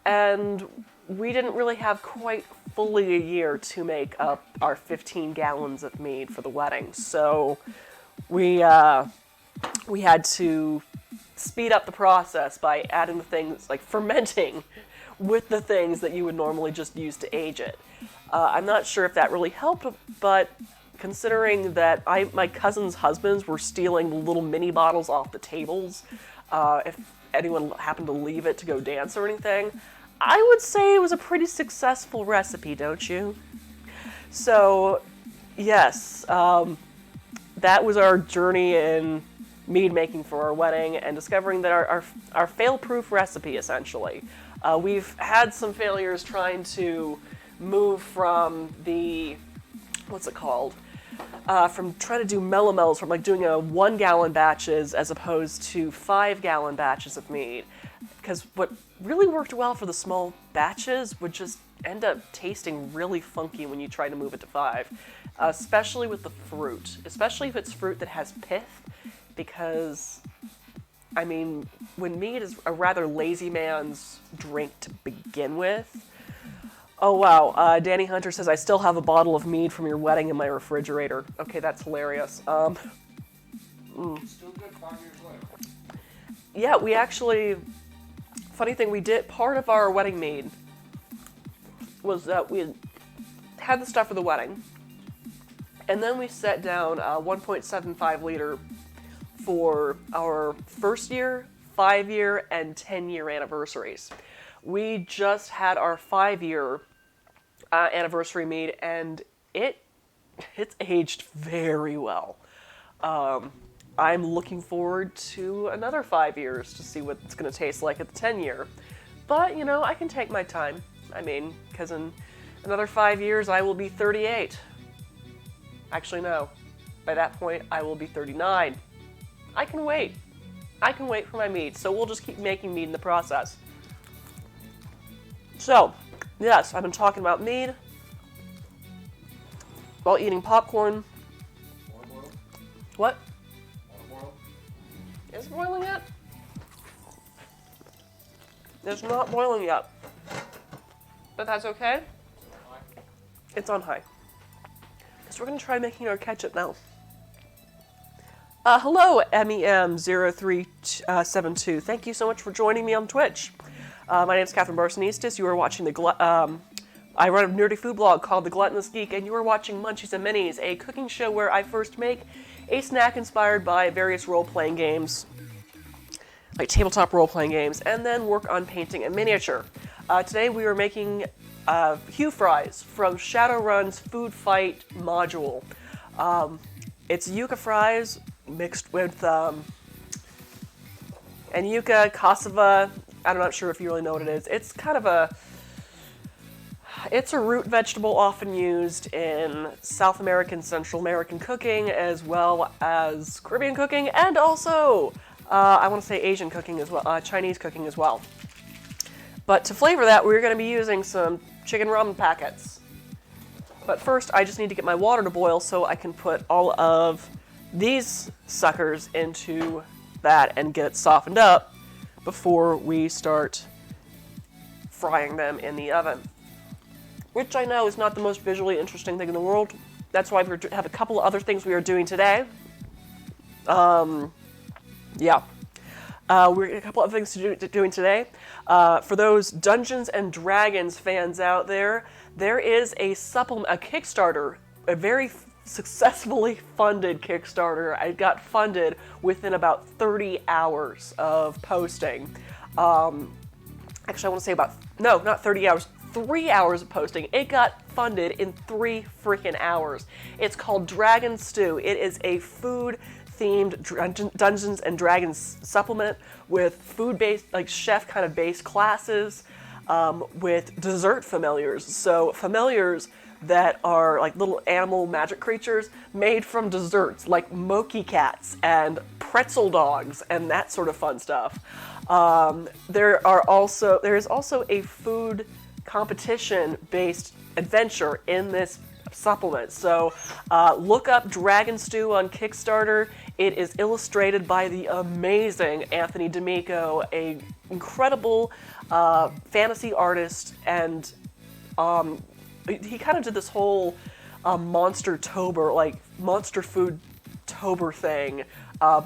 and we didn't really have quite fully a year to make up our 15 gallons of mead for the wedding. So we had to speed up the process by adding the things like fermenting with the things that you would normally just use to age it. I'm not sure if that really helped, but considering that my cousin's husbands were stealing little mini bottles off the tables, if anyone happened to leave it to go dance or anything. I would say it was a pretty successful recipe, don't you? So, yes, that was our journey in mead making for our wedding and discovering that our fail-proof recipe, essentially. We've had some failures trying to move from the, what's it called? From trying to do melomels, from like doing a 1 gallon batches as opposed to 5 gallon batches of mead. Because what really worked well for the small batches would just end up tasting really funky when you try to move it to 5. Especially with the fruit. Especially if it's fruit that has pith. Because, I mean, when mead is a rather lazy man's drink to begin with. Oh wow, Danny Hunter says, I still have a bottle of mead from your wedding in my refrigerator. Okay, that's hilarious. Still good 5 years later. Yeah, we actually, funny thing, we did, part of our wedding mead was that we had the stuff for the wedding, and then we set down a 1.75 liter for our first year, 5-year, and 10-year anniversaries. We just had our 5-year anniversary mead, and it's aged very well. I'm looking forward to another 5 years to see what it's going to taste like at the 10-year. But, you know, I can take my time. I mean, because in another 5 years, I will be 38. Actually, no. By that point, I will be 39. I can wait. I can wait for my mead, so we'll just keep making mead in the process. So, yes, I've been talking about mead while eating popcorn. Water boil? What? Water boil? Is it boiling yet? It's not boiling yet. But that's okay. It's on high. Because we're going to try making our ketchup now. Hello, MEM0372. Thank you so much for joining me on Twitch. My name is Catherine Barsonistis. You are watching I run a nerdy food blog called The Gluttonous Geek, and you are watching Munchies and Minis, a cooking show where I first make a snack inspired by various role-playing games, like tabletop role-playing games, and then work on painting and miniature. Today we are making HughFries from Shadowrun's Food Fight module. It's HughFries mixed with and yucca, cassava. I'm not sure if you really know what it is. It's kind of it's a root vegetable often used in South American, Central American cooking, as well as Caribbean cooking, and also, I want to say Asian cooking as well, Chinese cooking as well. But to flavor that, we're going to be using some chicken ramen packets. But first, I just need to get my water to boil so I can put all of these suckers into that and get it softened up before we start frying them in the oven. Which I know is not the most visually interesting thing in the world. That's why we have a couple of other things we are doing today. Yeah. We're a couple of things doing today. For those Dungeons and Dragons fans out there, there is a Kickstarter, a very successfully funded Kickstarter. I got funded within about 30 hours of posting. Actually, I want to say not 30 hours, 3 hours of posting. It got funded in 3 freaking hours. It's called Dragon Stew. It is a food-themed Dungeons and Dragons supplement with food-based, like chef kind of based classes, with dessert familiars. So familiars that are like little animal magic creatures made from desserts, like mochi cats and pretzel dogs and that sort of fun stuff. There is also a food competition-based adventure in this supplement. So look up Dragon Stew on Kickstarter. It is illustrated by the amazing Anthony D'Amico, an incredible fantasy artist, and he kind of did this whole monster food tober thing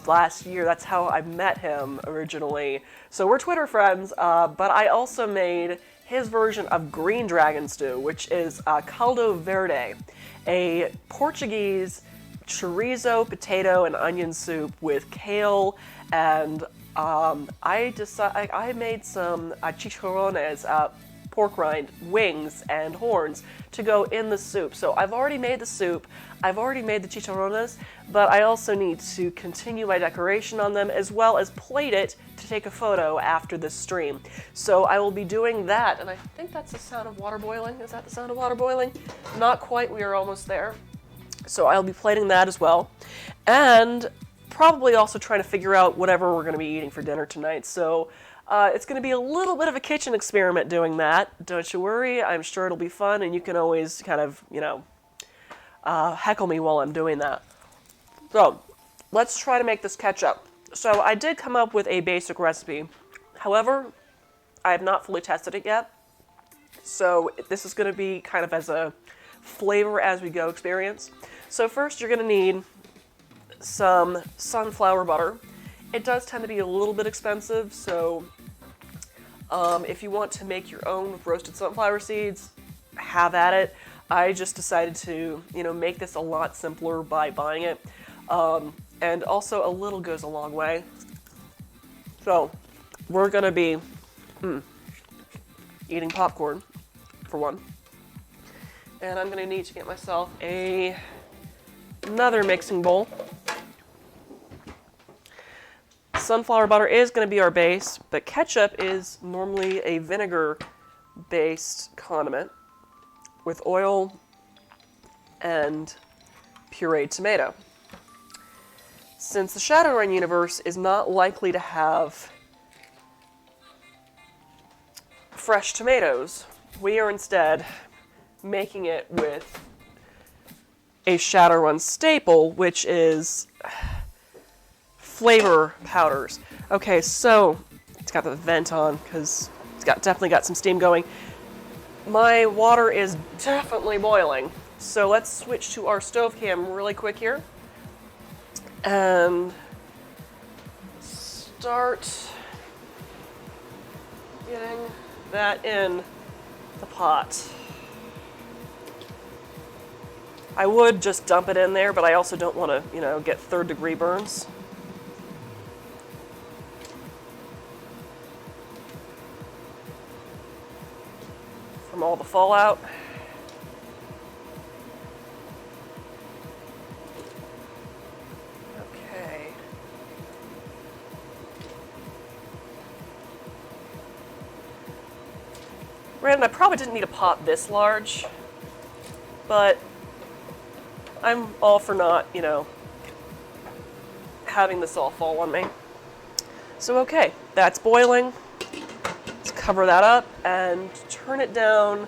last year. That's how I met him originally. So we're Twitter friends, but I also made his version of green dragon stew, which is caldo verde, a Portuguese chorizo, potato, and onion soup with kale and I made some chicharrones, pork rind, wings, and horns to go in the soup. So I've already made the soup, I've already made the chicharrones, but I also need to continue my decoration on them as well as plate it to take a photo after this stream. So I will be doing that, and I think that's the sound of water boiling. Is that the sound of water boiling? Not quite, we are almost there. So I'll be plating that as well. And probably also trying to figure out whatever we're going to be eating for dinner tonight. So it's going to be a little bit of a kitchen experiment doing that. Don't you worry, I'm sure it'll be fun, and you can always kind of, heckle me while I'm doing that. So let's try to make this ketchup. So I did come up with a basic recipe. However, I have not fully tested it yet. So this is going to be kind of as a flavor as we go experience. So first you're going to need some sunflower butter. It does tend to be a little bit expensive, so if you want to make your own with roasted sunflower seeds, have at it. I just decided to, make this a lot simpler by buying it. And also a little goes a long way. So we're gonna be eating popcorn, for one. And I'm gonna need to get myself another mixing bowl. Sunflower butter is going to be our base, but ketchup is normally a vinegar-based condiment with oil and pureed tomato. Since the Shadowrun universe is not likely to have fresh tomatoes, we are instead making it with a Shadowrun staple, which is flavor powders. Okay, so it's got the vent on because it's definitely got some steam going. My water is definitely boiling, so let's switch to our stove cam really quick here and start getting that in the pot. I would just dump it in there, but I also don't want to, get third-degree burns. From all the fallout. Okay. Granted, I probably didn't need a pot this large, but I'm all for not, having this all fall on me. So okay, that's boiling. Cover that up and turn it down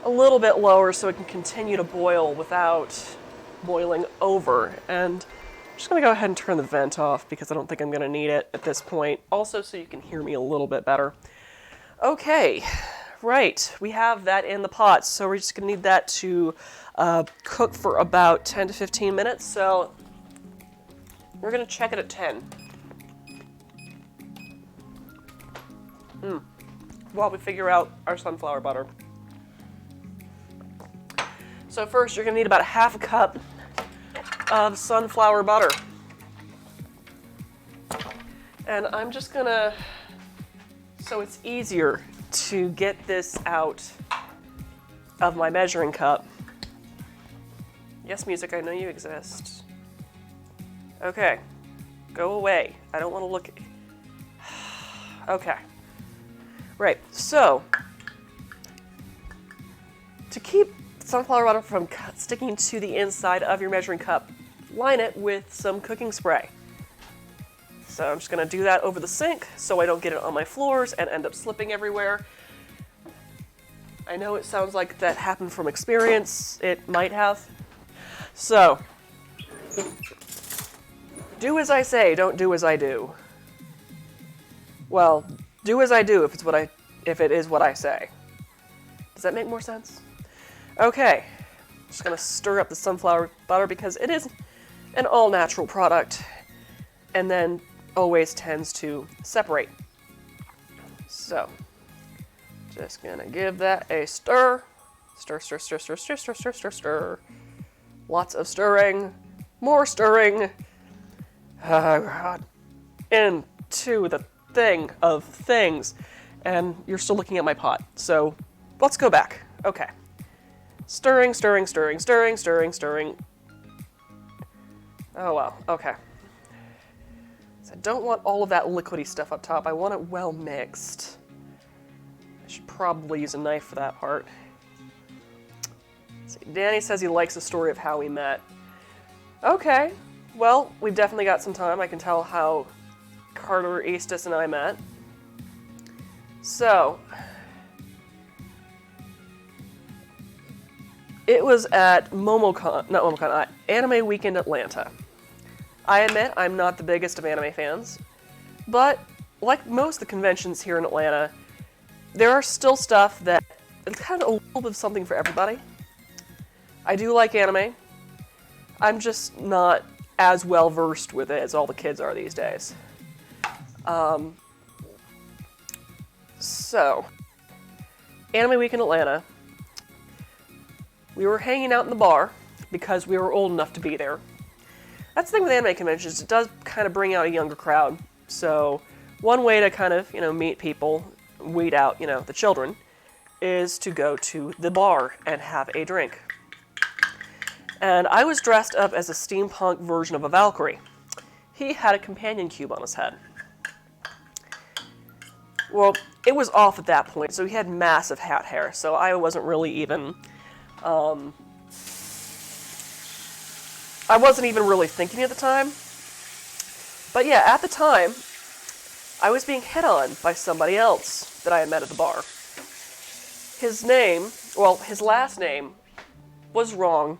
a little bit lower so it can continue to boil without boiling over. And I'm just going to go ahead and turn the vent off because I don't think I'm going to need it at this point. Also, so you can hear me a little bit better. Okay, right. We have that in the pot, so we're just going to need that to cook for about 10 to 15 minutes. So we're going to check it at 10. While we figure out our sunflower butter. So first you're going to need about half a cup of sunflower butter. And I'm just going to, so it's easier to get this out of my measuring cup. Yes, music, I know you exist. Okay, go away. I don't want to look at... Okay. Right, so to keep sunflower butter from sticking to the inside of your measuring cup, line it with some cooking spray. So I'm just going to do that over the sink so I don't get it on my floors and end up slipping everywhere. I know it sounds like that happened from experience. It might have. So, do as I say, don't do as I do. Well, do as I do if it is what I say. Does that make more sense? Okay, just gonna stir up the sunflower butter because it is an all-natural product and then always tends to separate. So, just gonna give that a stir. Stir, stir, stir, stir, stir, stir, stir, stir, stir. Lots of stirring, more stirring. Oh, God. And to the thing of things, and you're still looking at my pot. So let's go back. Okay. Stirring, stirring, stirring, stirring, stirring, stirring. Oh, wow. Okay. So I don't want all of that liquidy stuff up top. I want it well mixed. I should probably use a knife for that part. See, Danny says he likes the story of how we met. Okay. Well, we've definitely got some time. I can tell how Carter Eastus and I met. So, it was at Anime Weekend Atlanta. I admit I'm not the biggest of anime fans, but like most of the conventions here in Atlanta, there are still stuff that it's kind of a little bit of something for everybody. I do like anime. I'm just not as well versed with it as all the kids are these days. So, Anime Week in Atlanta. We were hanging out in the bar because we were old enough to be there. That's the thing with anime conventions, it does kind of bring out a younger crowd. So, one way to kind of, meet people, weed out, the children, is to go to the bar and have a drink. And I was dressed up as a steampunk version of a Valkyrie. He had a companion cube on his head. Well, it was off at that point, so he had massive hat hair, so I wasn't really even... I wasn't even really thinking at the time. But yeah, at the time, I was being hit on by somebody else that I had met at the bar. His last name was wrong.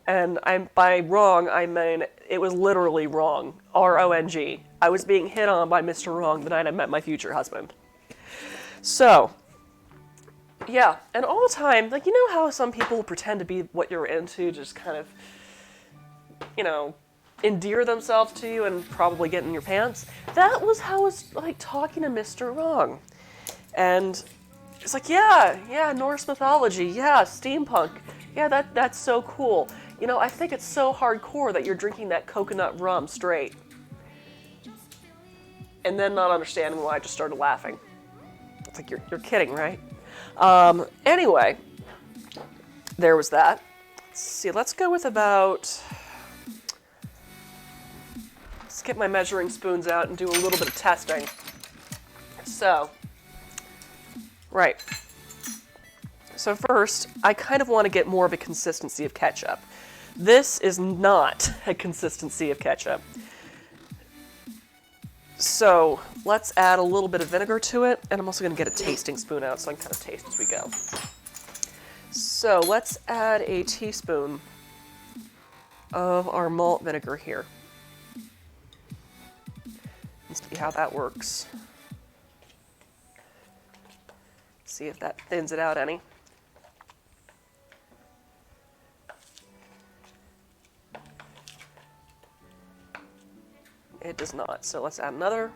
And by wrong, I mean it was literally wrong. R-O-N-G. I was being hit on by Mr. Wrong the night I met my future husband. So, yeah, and all the time, like, you know how some people pretend to be what you're into, just kind of, endear themselves to you and probably get in your pants? That was how I was, like, talking to Mr. Wrong. And it's like, yeah, Norse mythology, yeah, steampunk, yeah, that's so cool. I think it's so hardcore that you're drinking that coconut rum straight. And then not understanding why I just started laughing. It's like, you're kidding, right? Anyway, there was that. Let's see, let's go with about... Let's get my measuring spoons out and do a little bit of testing. So, right. So first, I kind of want to get more of a consistency of ketchup. This is not a consistency of ketchup. So, let's add a little bit of vinegar to it, and I'm also going to get a tasting spoon out so I can kind of taste as we go. So, let's add a teaspoon of our malt vinegar here. And see how that works. See if that thins it out any. It does not, so let's add another.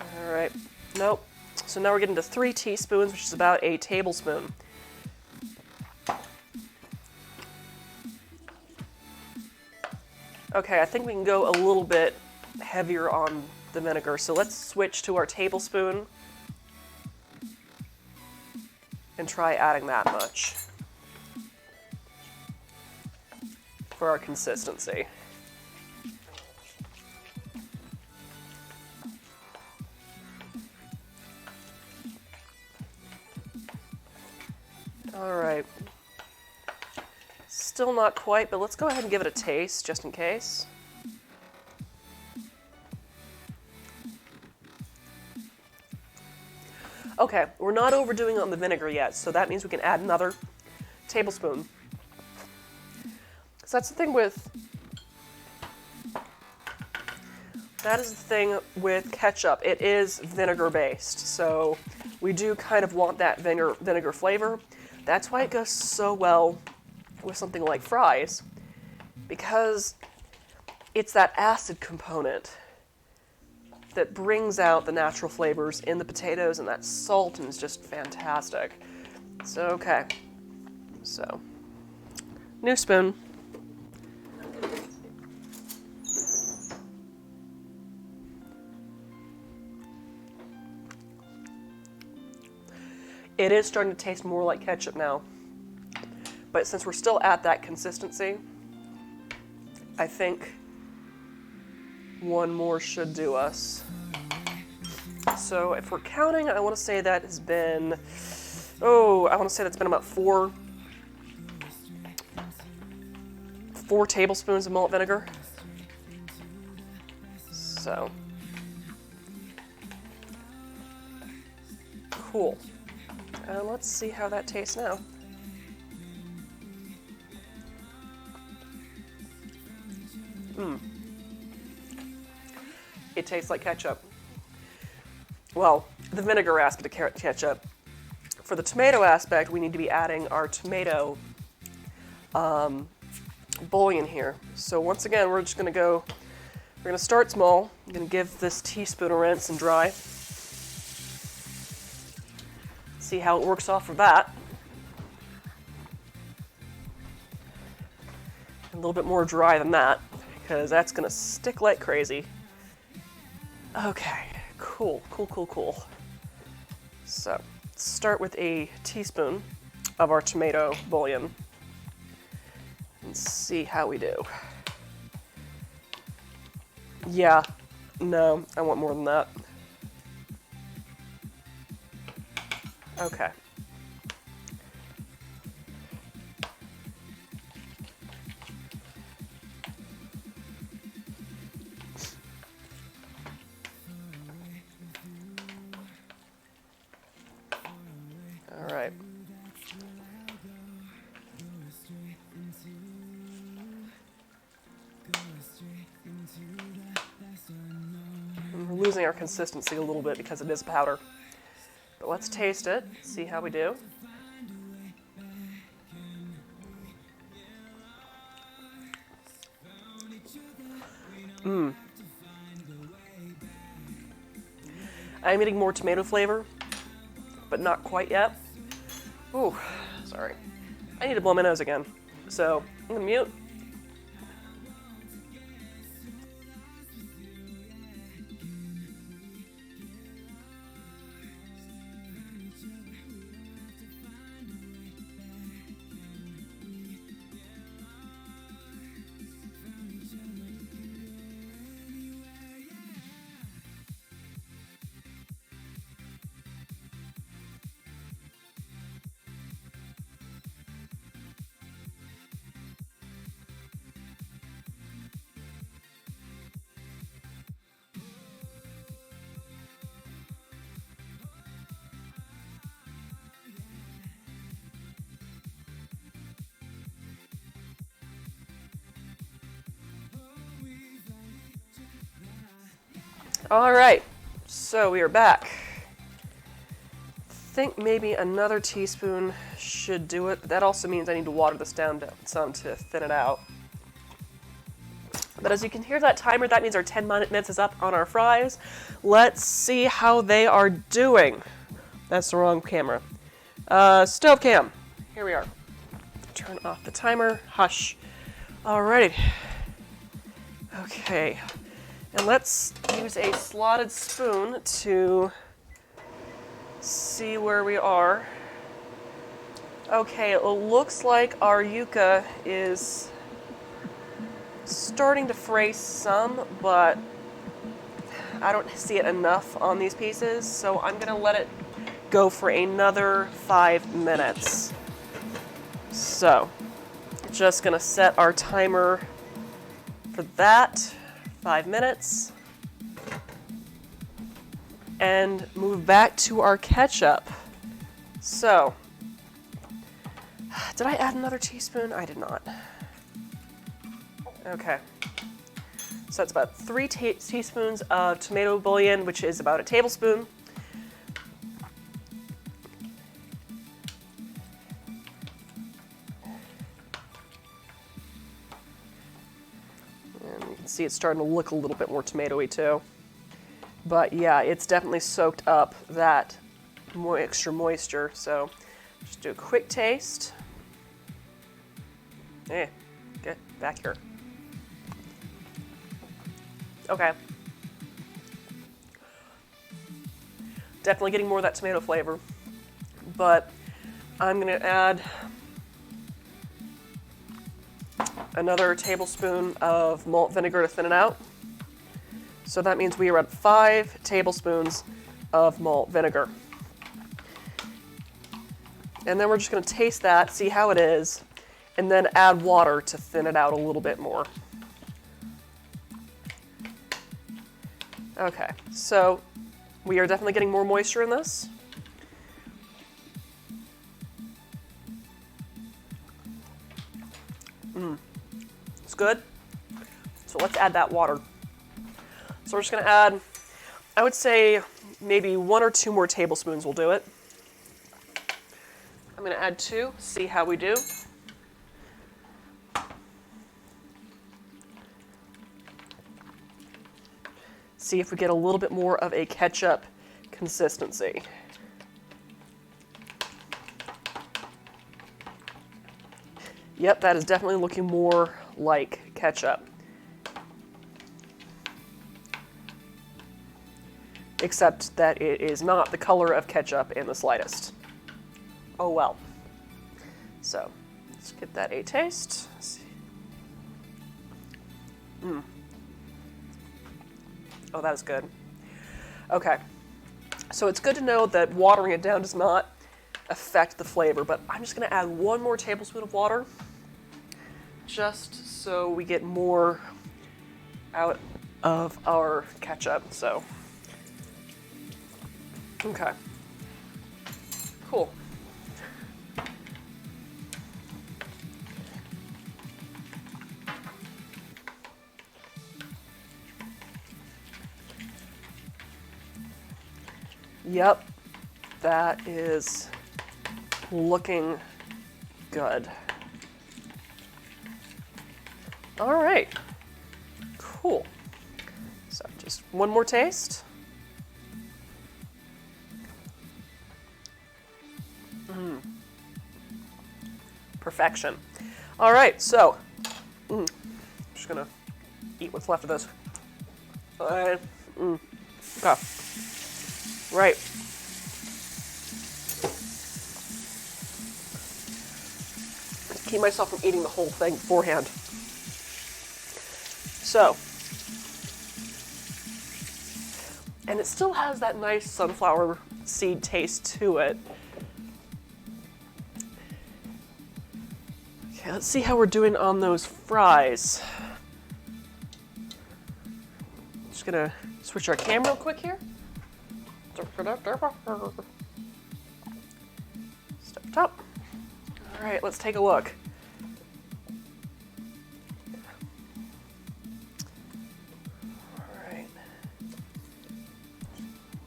All right, nope. So now we're getting to 3 teaspoons, which is about a tablespoon. Okay, I think we can go a little bit heavier on the vinegar, so let's switch to our tablespoon and try adding that much for our consistency. All right. Still not quite, but let's go ahead and give it a taste just in case. Okay, we're not overdoing it on the vinegar yet, so that means we can add another tablespoon. So that's the thing with... That is the thing with ketchup. It is vinegar-based, so we do kind of want that vinegar flavor. That's why it goes so well with something like fries, because it's that acid component that brings out the natural flavors in the potatoes, and that salt is just fantastic. So, okay. So, new spoon. It is starting to taste more like ketchup now. But since we're still at that consistency, I think one more should do us. So if we're counting, I want to say that has been, I want to say that's been about four tablespoons of malt vinegar. So, cool. Let's see how that tastes now. It tastes like ketchup. Well, the vinegar aspect of ketchup. For the tomato aspect, we need to be adding our tomato bouillon here. So once again, we're going to start small. I'm going to give this teaspoon a rinse and dry. See how it works off of that. A little bit more dry than that, because that's going to stick like crazy. Okay, cool. So, start with a teaspoon of our tomato bouillon and see how we do. Yeah, no, I want more than that. Okay. All right. We're losing our consistency a little bit because it is powder. But let's taste it, see how we do. I'm getting more tomato flavor, but not quite yet. Ooh, sorry. I need to blow my nose again. So, I'm gonna mute. All right, so we are back. I think maybe another teaspoon should do it, but that also means I need to water this down some to thin it out. But as you can hear that timer, that means our 10 minutes is up on our fries. Let's see how they are doing. That's the wrong camera. Stove cam. Here we are. Turn off the timer. Hush. Alrighty. Okay. And let's use a slotted spoon to see where we are. Okay, it looks like our yuca is starting to fray some, but I don't see it enough on these pieces, so I'm gonna let it go for another 5 minutes. So, just gonna set our timer for that. 5 minutes, and move back to our ketchup. So, did I add another teaspoon? I did not. Okay. So that's about 3 teaspoons of tomato bouillon, which is about a tablespoon. See, it's starting to look a little bit more tomatoey too. But yeah, it's definitely soaked up that extra moisture. So just do a quick taste. Get back here. Okay. Definitely getting more of that tomato flavor. But I'm gonna add another tablespoon of malt vinegar to thin it out. So that means we are at 5 tablespoons of malt vinegar. And then we're just gonna taste that, see how it is, and then add water to thin it out a little bit more. Okay, so we are definitely getting more moisture in this. It's good. So let's add that water. So we're just gonna add, I would say maybe 1 or 2 more tablespoons will do it. I'm gonna add 2, see how we do. See if we get a little bit more of a ketchup consistency. Yep, that is definitely looking more like ketchup. Except that it is not the color of ketchup in the slightest. Oh well. So, let's give that a taste. Oh, that is good. Okay. So it's good to know that watering it down does not affect the flavor, but I'm just going to add 1 more tablespoon of water just so we get more out of our ketchup. So, okay. Cool. Yep, that is looking good. All right, cool. So just 1 more taste. Perfection. All right, so I'm just gonna eat what's left of this. Okay. Right. Keep myself from eating the whole thing beforehand. So, and it still has that nice sunflower seed taste to it. Okay, let's see how we're doing on those fries. Just gonna switch our camera real quick here. Step top. All right, let's take a look. All right.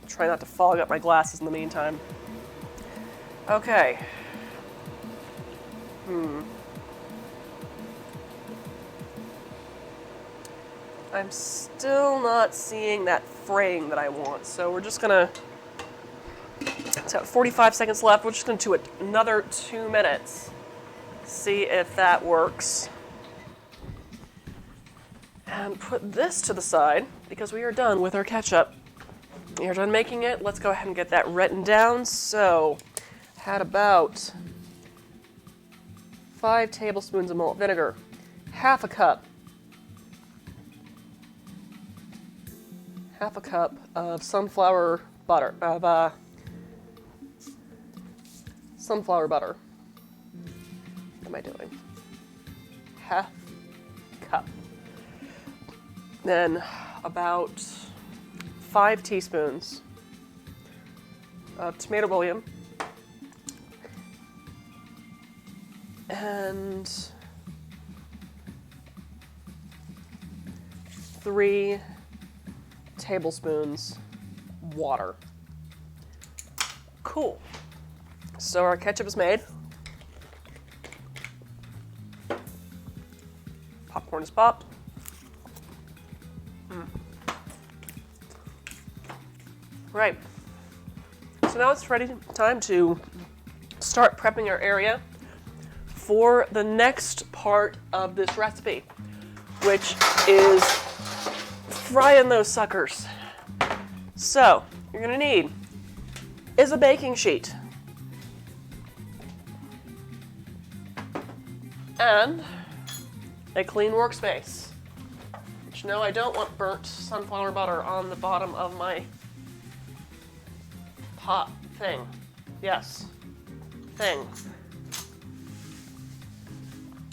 Try not to fog up my glasses in the meantime. Okay. I'm still not seeing that fraying that I want, so we're just gonna, it's got 45 seconds left, we're just gonna do another 2 minutes, see if that works. And put this to the side, because we are done with our ketchup. We are done making it, let's go ahead and get that written down. So, had about 5 tablespoons of malt vinegar, half a cup of sunflower butter, sunflower butter. What am I doing? Half cup. Then about 5 teaspoons of tomato bouillon. And 3 tablespoons water. Cool. So our ketchup is made. Popcorn is popped. Right. So now it's time to start prepping our area for the next part of this recipe, which is frying those suckers. So, you're gonna need is a baking sheet and a clean workspace. Which, no, I don't want burnt sunflower butter on the bottom of my pot thing. Yes, thing.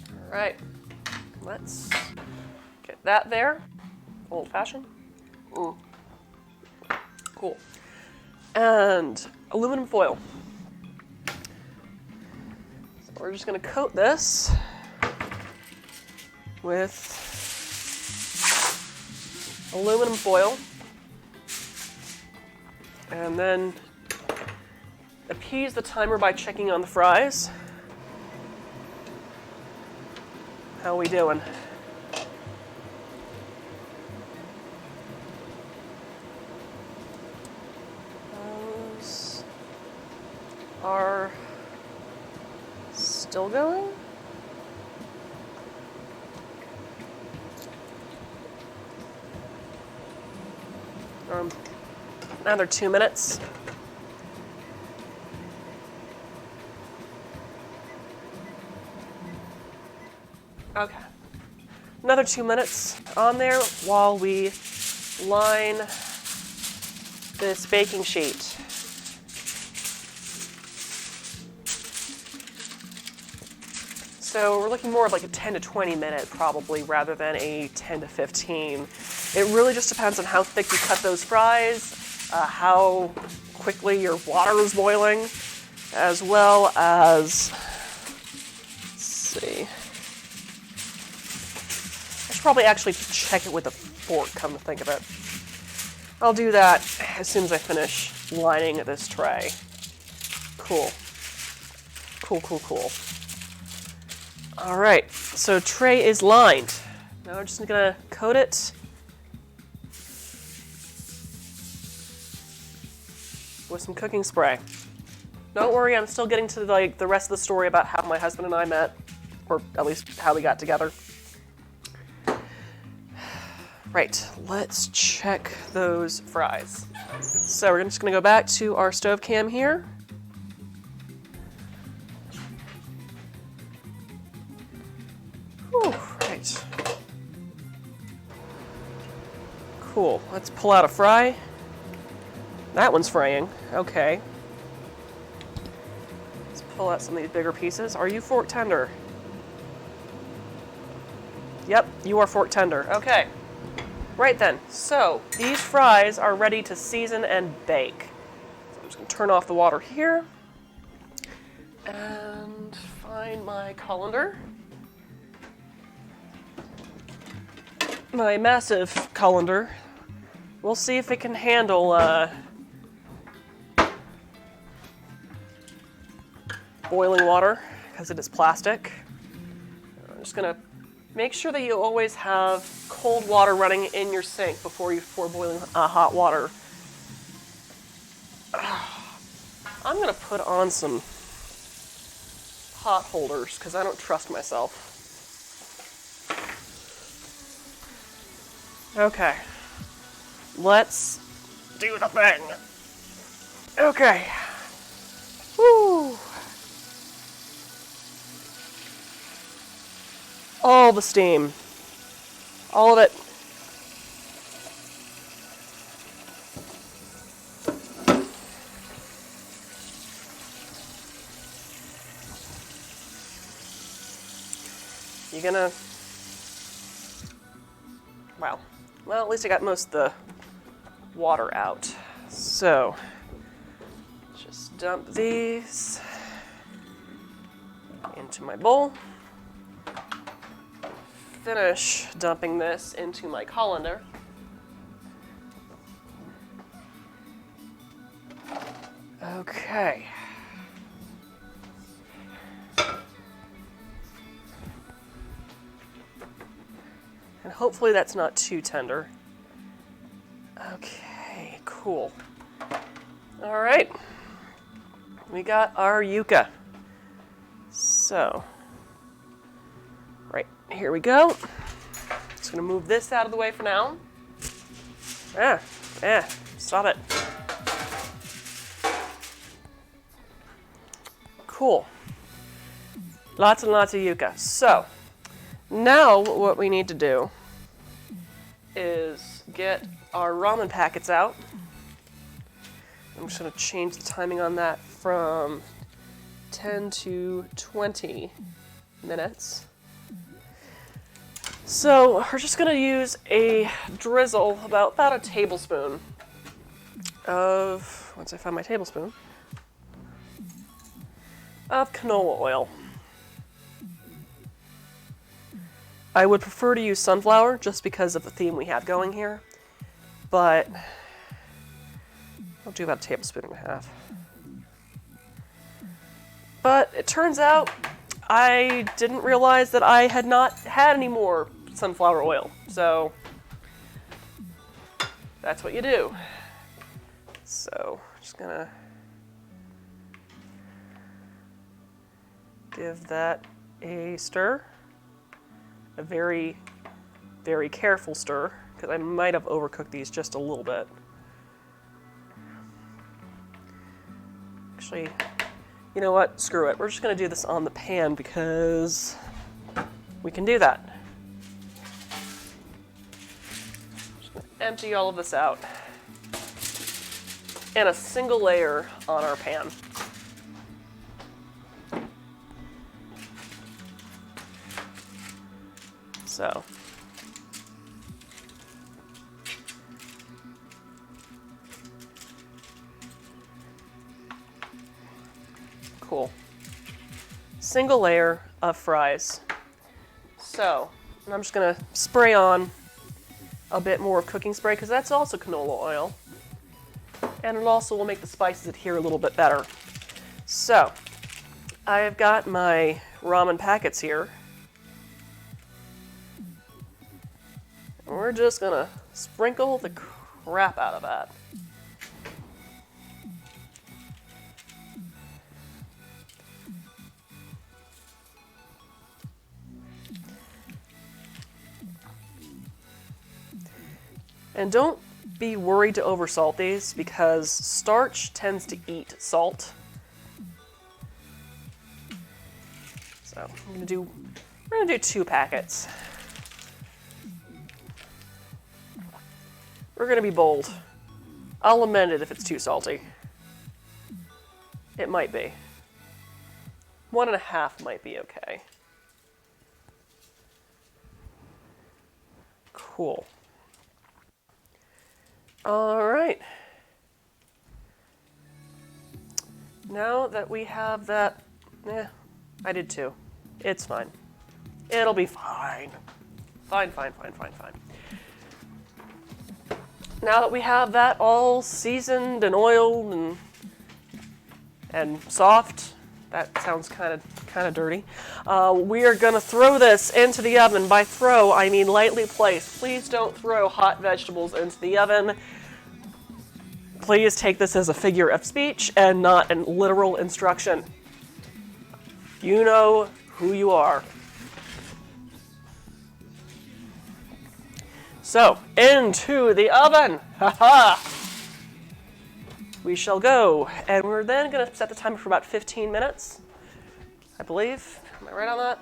All right, let's get that there. Old fashioned. Cool. And aluminum foil. So we're just gonna coat this with aluminum foil. And then appease the timer by checking on the fries. How we doing? Those are still going? Another 2 minutes. Okay. Another 2 minutes on there while we line this baking sheet. So we're looking more of like a 10 to 20 minute probably rather than a 10 to 15. It really just depends on how thick you cut those fries, how quickly your water is boiling, as well as, let's see. I should probably actually check it with a fork, come to think of it. I'll do that as soon as I finish lining this tray. Cool. Cool. All right, so tray is lined. Now we're just gonna coat it with some cooking spray. Don't worry, I'm still getting to like the rest of the story about how my husband and I met, or at least how we got together. Right, let's check those fries. So we're just gonna go back to our stove cam here. Whew, right. Cool, let's pull out a fry. That one's frying, okay. Let's pull out some of these bigger pieces. Are you fork tender? Yep, you are fork tender, okay. Right then, so these fries are ready to season and bake. So I'm just gonna turn off the water here and find my colander. My massive colander. We'll see if it can handle boiling water, because it is plastic. I'm just gonna make sure that you always have cold water running in your sink before you pour boiling hot water. I'm gonna put on some pot holders because I don't trust myself. Okay, let's do the thing. Okay. Woo. All the steam. All of it. You gonna... Wow. Well, at least I got most of the water out. So, just dump these into my bowl. Finish dumping this into my colander. Okay. And hopefully that's not too tender. Okay, cool. All right. We got our yuca. So, right, here we go. Just gonna move this out of the way for now. Stop it. Cool. Lots and lots of yuca. So, now what we need to do is get our ramen packets out. I'm just gonna change the timing on that from 10 to 20 minutes. So we're just gonna use a drizzle, about a tablespoon of, once I find my tablespoon, of canola oil. I would prefer to use sunflower just because of the theme we have going here, but I'll do about a tablespoon and a half. But it turns out I didn't realize that I had not had any more sunflower oil, so that's what you do. So, just gonna give that a stir, a very, very careful stir, because I might have overcooked these just a little bit. Actually, you know what? Screw it. We're just going to do this on the pan because we can do that. Just going to empty all of this out in a single layer on our pan. So, cool. Single layer of fries. So, and I'm just gonna spray on a bit more of cooking spray because that's also canola oil. And it also will make the spices adhere a little bit better. So, I've got my ramen packets here. And we're just gonna sprinkle the crap out of that. And don't be worried to oversalt these because starch tends to eat salt. So we're gonna do 2 packets. We're gonna be bold. I'll amend it if it's too salty. It might be. 1.5 might be okay. Cool. All right. Now that we have that, I did 2. It's fine. It'll be fine. Fine. Now that we have that all seasoned and oiled and soft, that sounds kind of dirty. We are gonna throw this into the oven. By throw, I mean lightly place. Please don't throw hot vegetables into the oven. Please take this as a figure of speech and not a literal instruction. You know who you are. So, into the oven. Ha-ha! We shall go, and we're then going to set the timer for about 15 minutes, I believe. Am I right on that?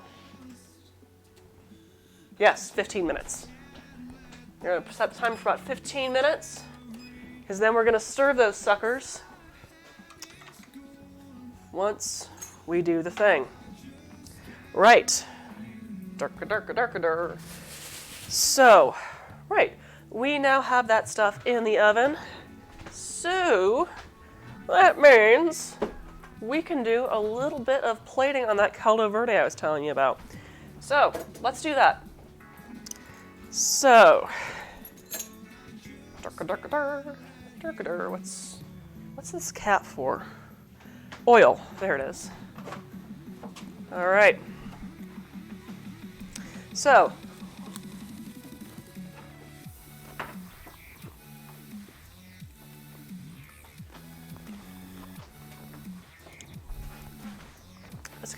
Yes, 15 minutes. We're going to set the timer for about 15 minutes, because then we're going to serve those suckers once we do the thing. Right. Durka. So, right, we now have that stuff in the oven. So, that means we can do a little bit of plating on that caldo verde I was telling you about. So, let's do that. So, what's this cap for? Oil, there it is. All right. So,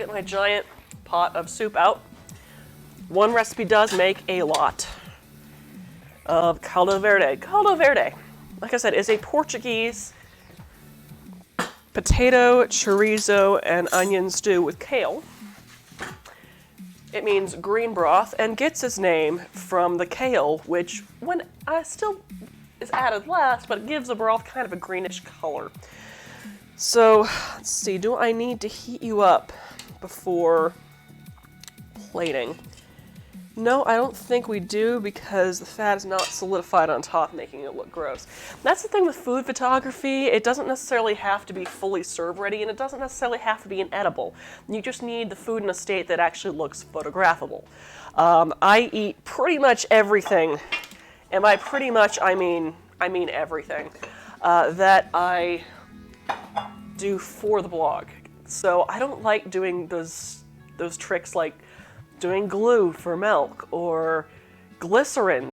get my giant pot of soup out. One recipe does make a lot of caldo verde. Caldo verde, like I said, is a Portuguese potato, chorizo, and onion stew with kale. It means green broth and gets its name from the kale, which still is added last, but it gives the broth kind of a greenish color. So, let's see, do I need to heat you up before plating? No, I don't think we do because the fat is not solidified on top, making it look gross. That's the thing with food photography. It doesn't necessarily have to be fully serve ready, and it doesn't necessarily have to be an edible. You just need the food in a state that actually looks photographable. I eat pretty much everything, and by pretty much I mean everything, that I do for the blog. So I don't like doing those tricks like doing glue for milk or glycerin.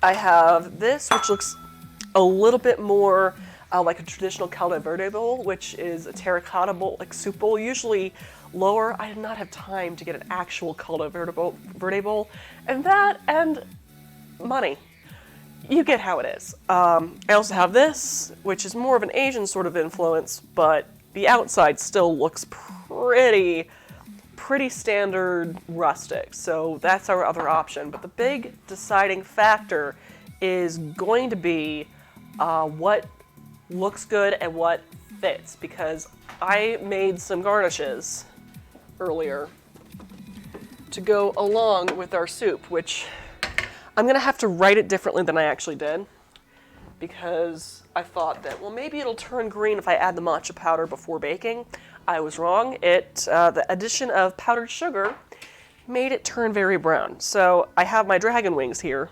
I have this, which looks a little bit more like a traditional caldo verde bowl, which is a terracotta bowl, like soup bowl, usually lower. I did not have time to get an actual caldo verde bowl, and that and money. You get how it is. I also have this, which is more of an Asian sort of influence, but the outside still looks pretty standard rustic. So that's our other option. But the big deciding factor is going to be what looks good and what fits, because I made some garnishes earlier to go along with our soup, which I'm gonna have to write it differently than I actually did, because I thought that, well, maybe it'll turn green if I add the matcha powder before baking. I was wrong. The addition of powdered sugar made it turn very brown. So I have my dragon wings here,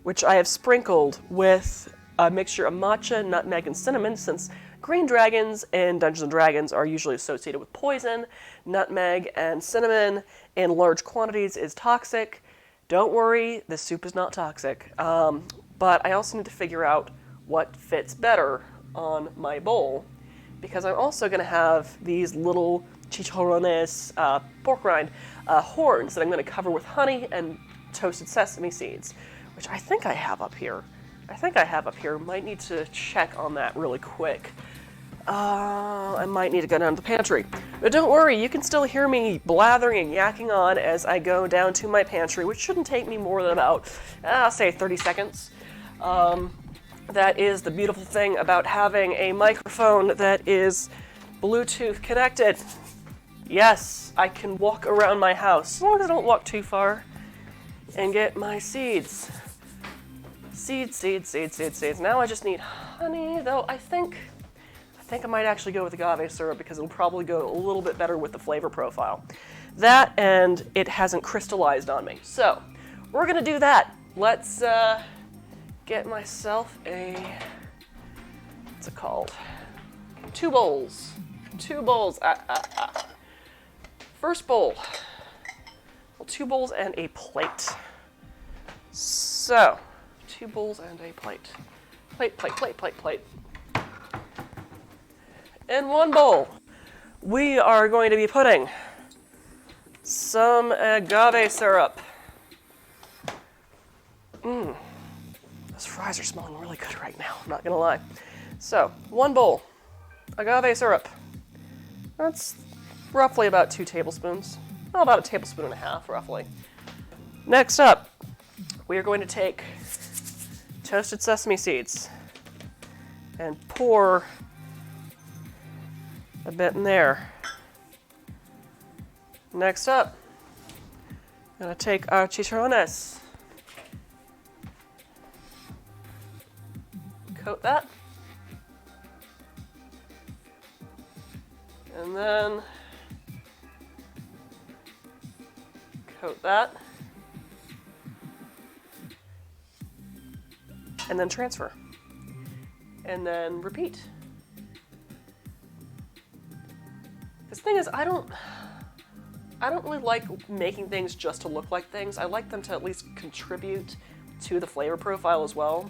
which I have sprinkled with a mixture of matcha, nutmeg, and cinnamon, since green dragons in Dungeons & Dragons are usually associated with poison. Nutmeg and cinnamon in large quantities is toxic. Don't worry, this soup is not toxic. But I also need to figure out what fits better on my bowl, because I'm also going to have these little chicharrones, pork rind, horns that I'm going to cover with honey and toasted sesame seeds, which I think I have up here. Might need to check on that really quick. I might need to go down to the pantry. But don't worry, you can still hear me blathering and yakking on as I go down to my pantry, which shouldn't take me more than about, I'll say 30 seconds. That is the beautiful thing about having a microphone that is Bluetooth connected. Yes, I can walk around my house, as long as I don't walk too far, and get my seeds. Seeds. Now I just need honey, though I think I might actually go with agave syrup, because it'll probably go a little bit better with the flavor profile. That, and it hasn't crystallized on me. So, we're gonna do that. Let's get myself what's it called? Two bowls. First bowl. Well, 2 bowls and a plate. So, 2 bowls and a plate. Plate. In 1 bowl, we are going to be putting some agave syrup. Those fries are smelling really good right now, I'm not gonna lie. So, 1 bowl, agave syrup. That's roughly about 2 tablespoons. Well, about 1.5 tablespoons, roughly. Next up, we are going to take toasted sesame seeds and pour a bit in there. Next up, I'm gonna take our chicharrones. Coat that. And then coat that. And then transfer. and then repeat. Because the thing is, I don't really like making things just to look like things. I like them to at least contribute to the flavor profile as well.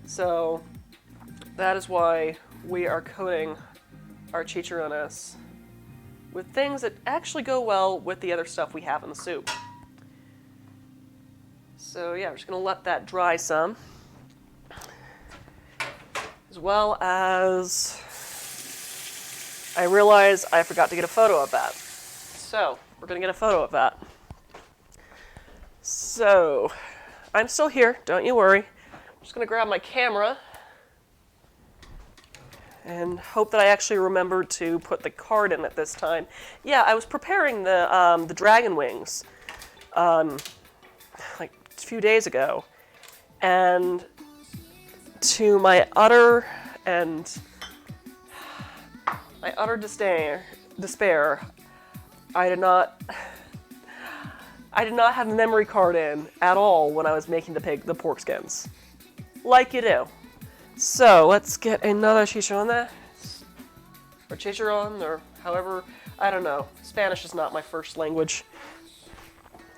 So that is why we are coating our chicharrones with things that actually go well with the other stuff we have in the soup. So yeah, we're just gonna let that dry some. As well as I realize I forgot to get a photo of that. So we're gonna get a photo of that. So I'm still here, don't you worry. I'm just gonna grab my camera and hope that I actually remembered to put the card in it this time. Yeah, I was preparing the dragon wings like a few days ago, and to my utter despair, I did not have the memory card in at all when I was making the pork skins, like you do. So let's get another chicharron there, or chicharron, or however, I don't know. Spanish is not my first language.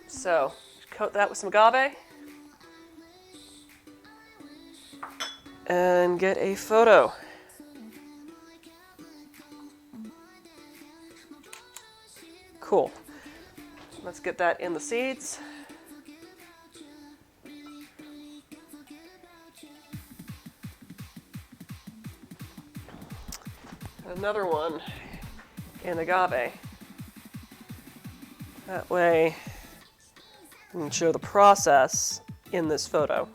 So coat that with some agave and get a photo. Cool. Let's get that in the seeds. Another one in agave. That way I can show the process in this photo.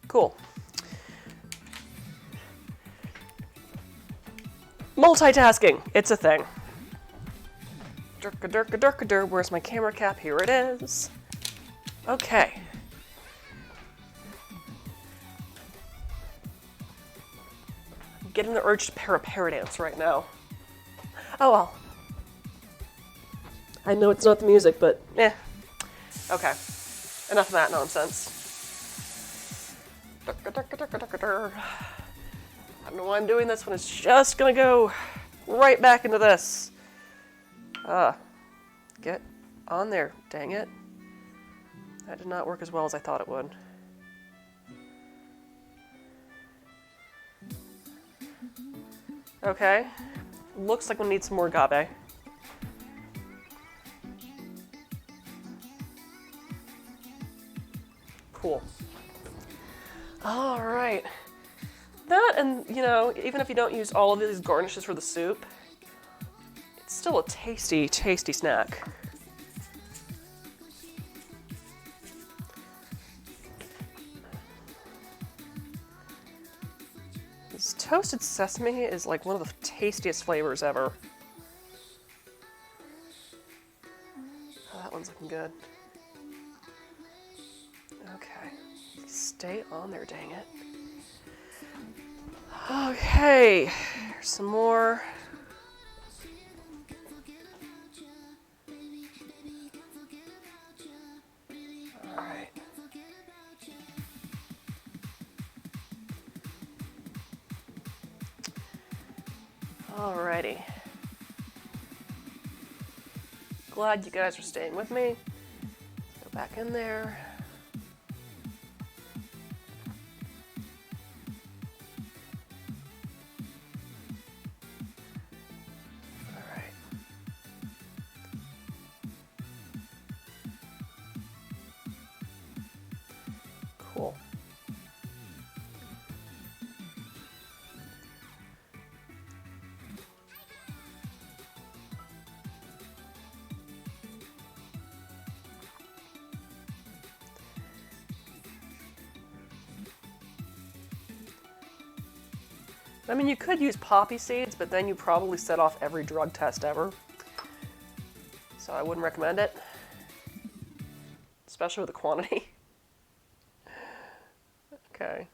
Cool. Multitasking, it's a thing. Durka, where's my camera cap? Here it is. Okay. I'm getting the urge to pair a paradance right now. Oh well. I know it's not the music, but eh. Okay. Enough of that nonsense. I don't know why I'm doing this when it's just gonna go right back into this. Get on there, dang it. That did not work as well as I thought it would. Okay, looks like we need some more agave. Cool. All right. That, and you know, even if you don't use all of these garnishes for the soup, it's still a tasty, tasty snack. This toasted sesame is like one of the tastiest flavors ever. Oh, that one's looking good. Okay, stay on there, dang it. Okay, here's some more. All right. Alrighty. Glad you guys are staying with me. Go back in there. Cool. I mean, you could use poppy seeds, but then you probably set off every drug test ever. So I wouldn't recommend it, especially with the quantity. Okay.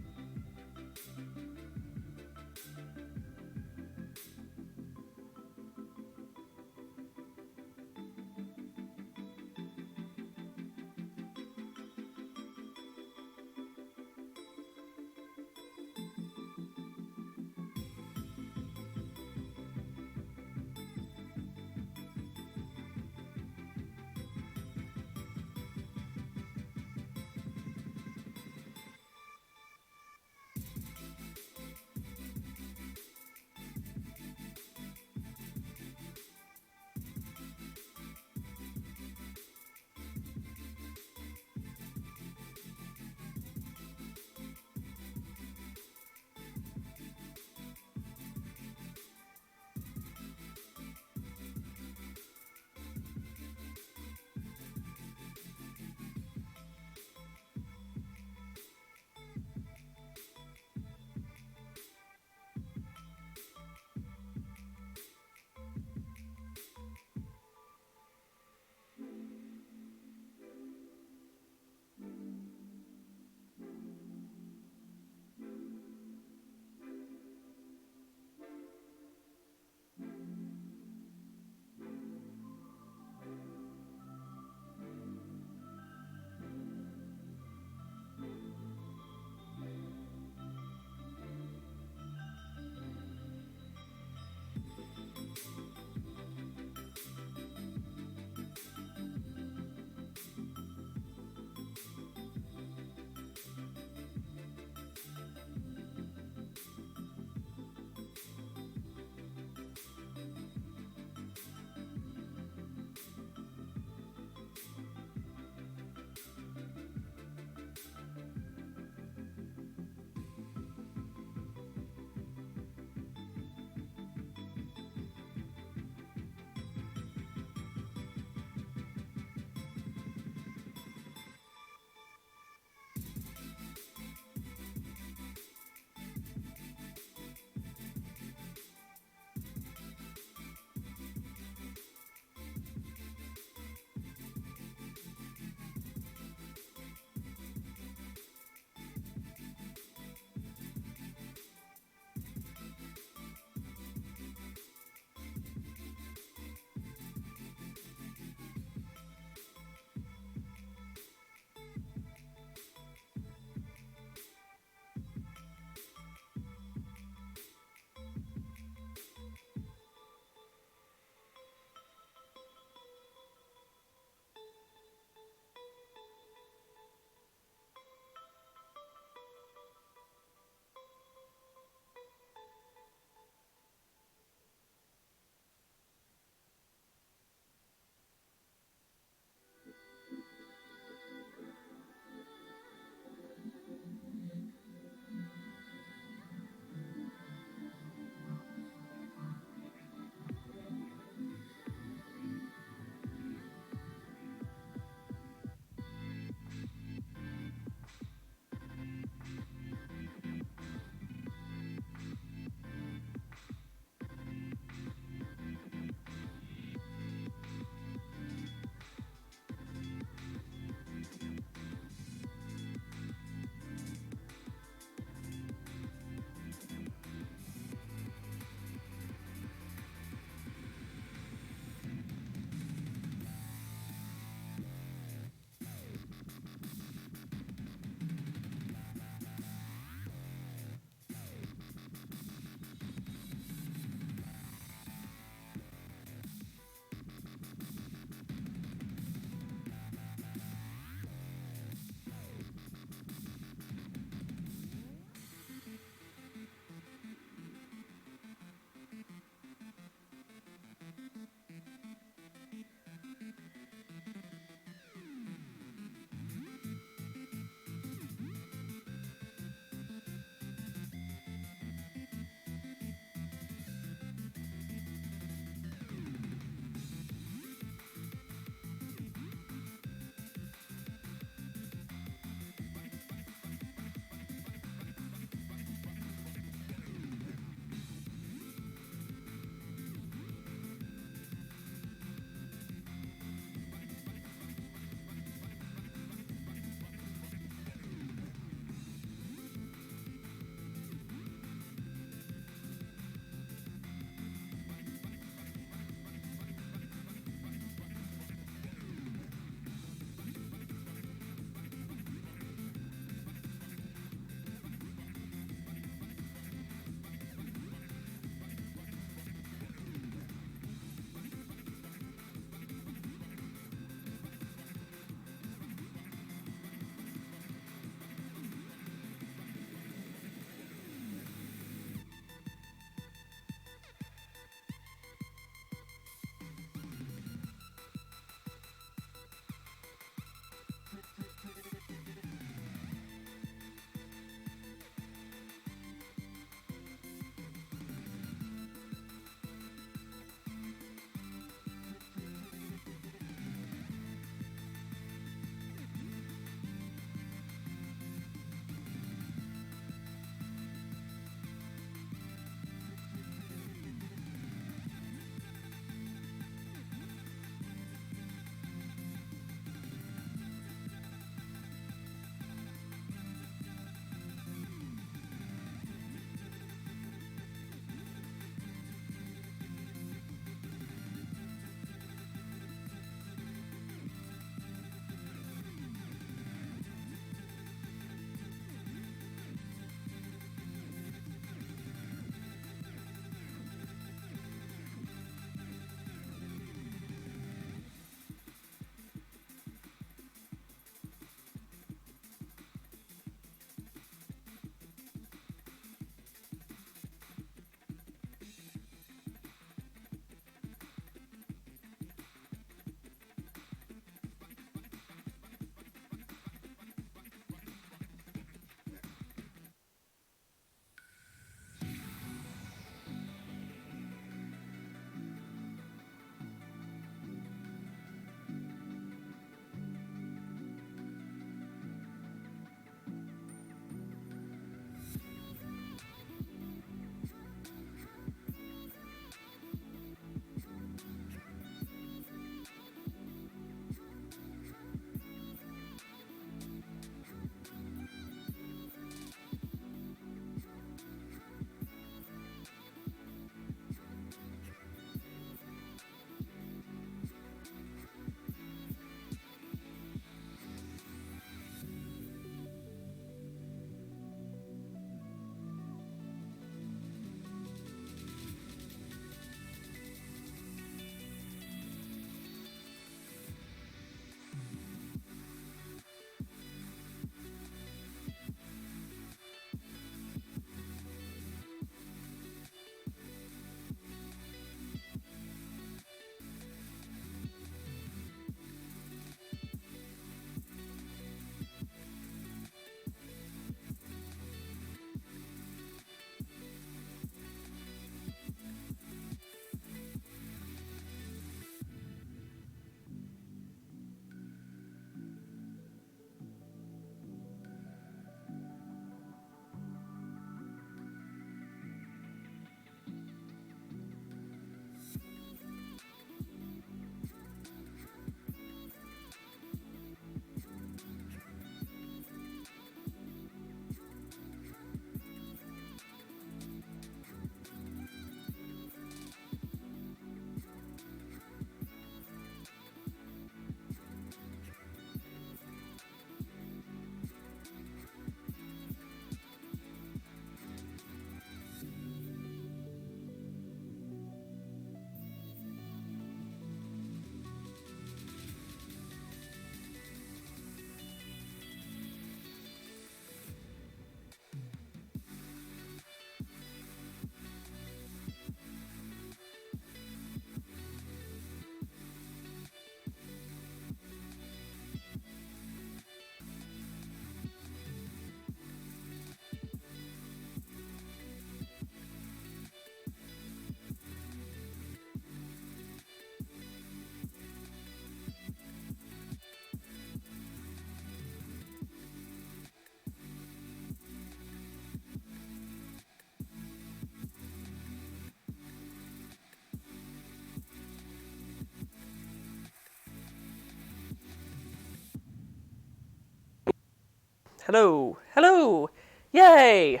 Hello. Hello. Yay.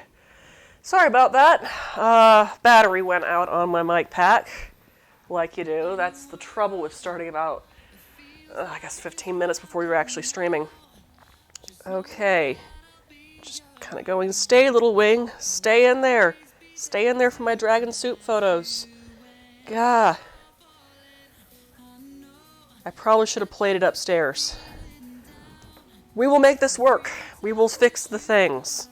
Sorry about that. Battery went out on my mic pack, like you do. That's the trouble with starting about, I guess, 15 minutes before you're actually streaming. Okay. Just kind of going, stay, little wing. Stay in there. Stay in there for my dragon suit photos. Gah. I probably should have played it upstairs. We will make this work. We will fix the things.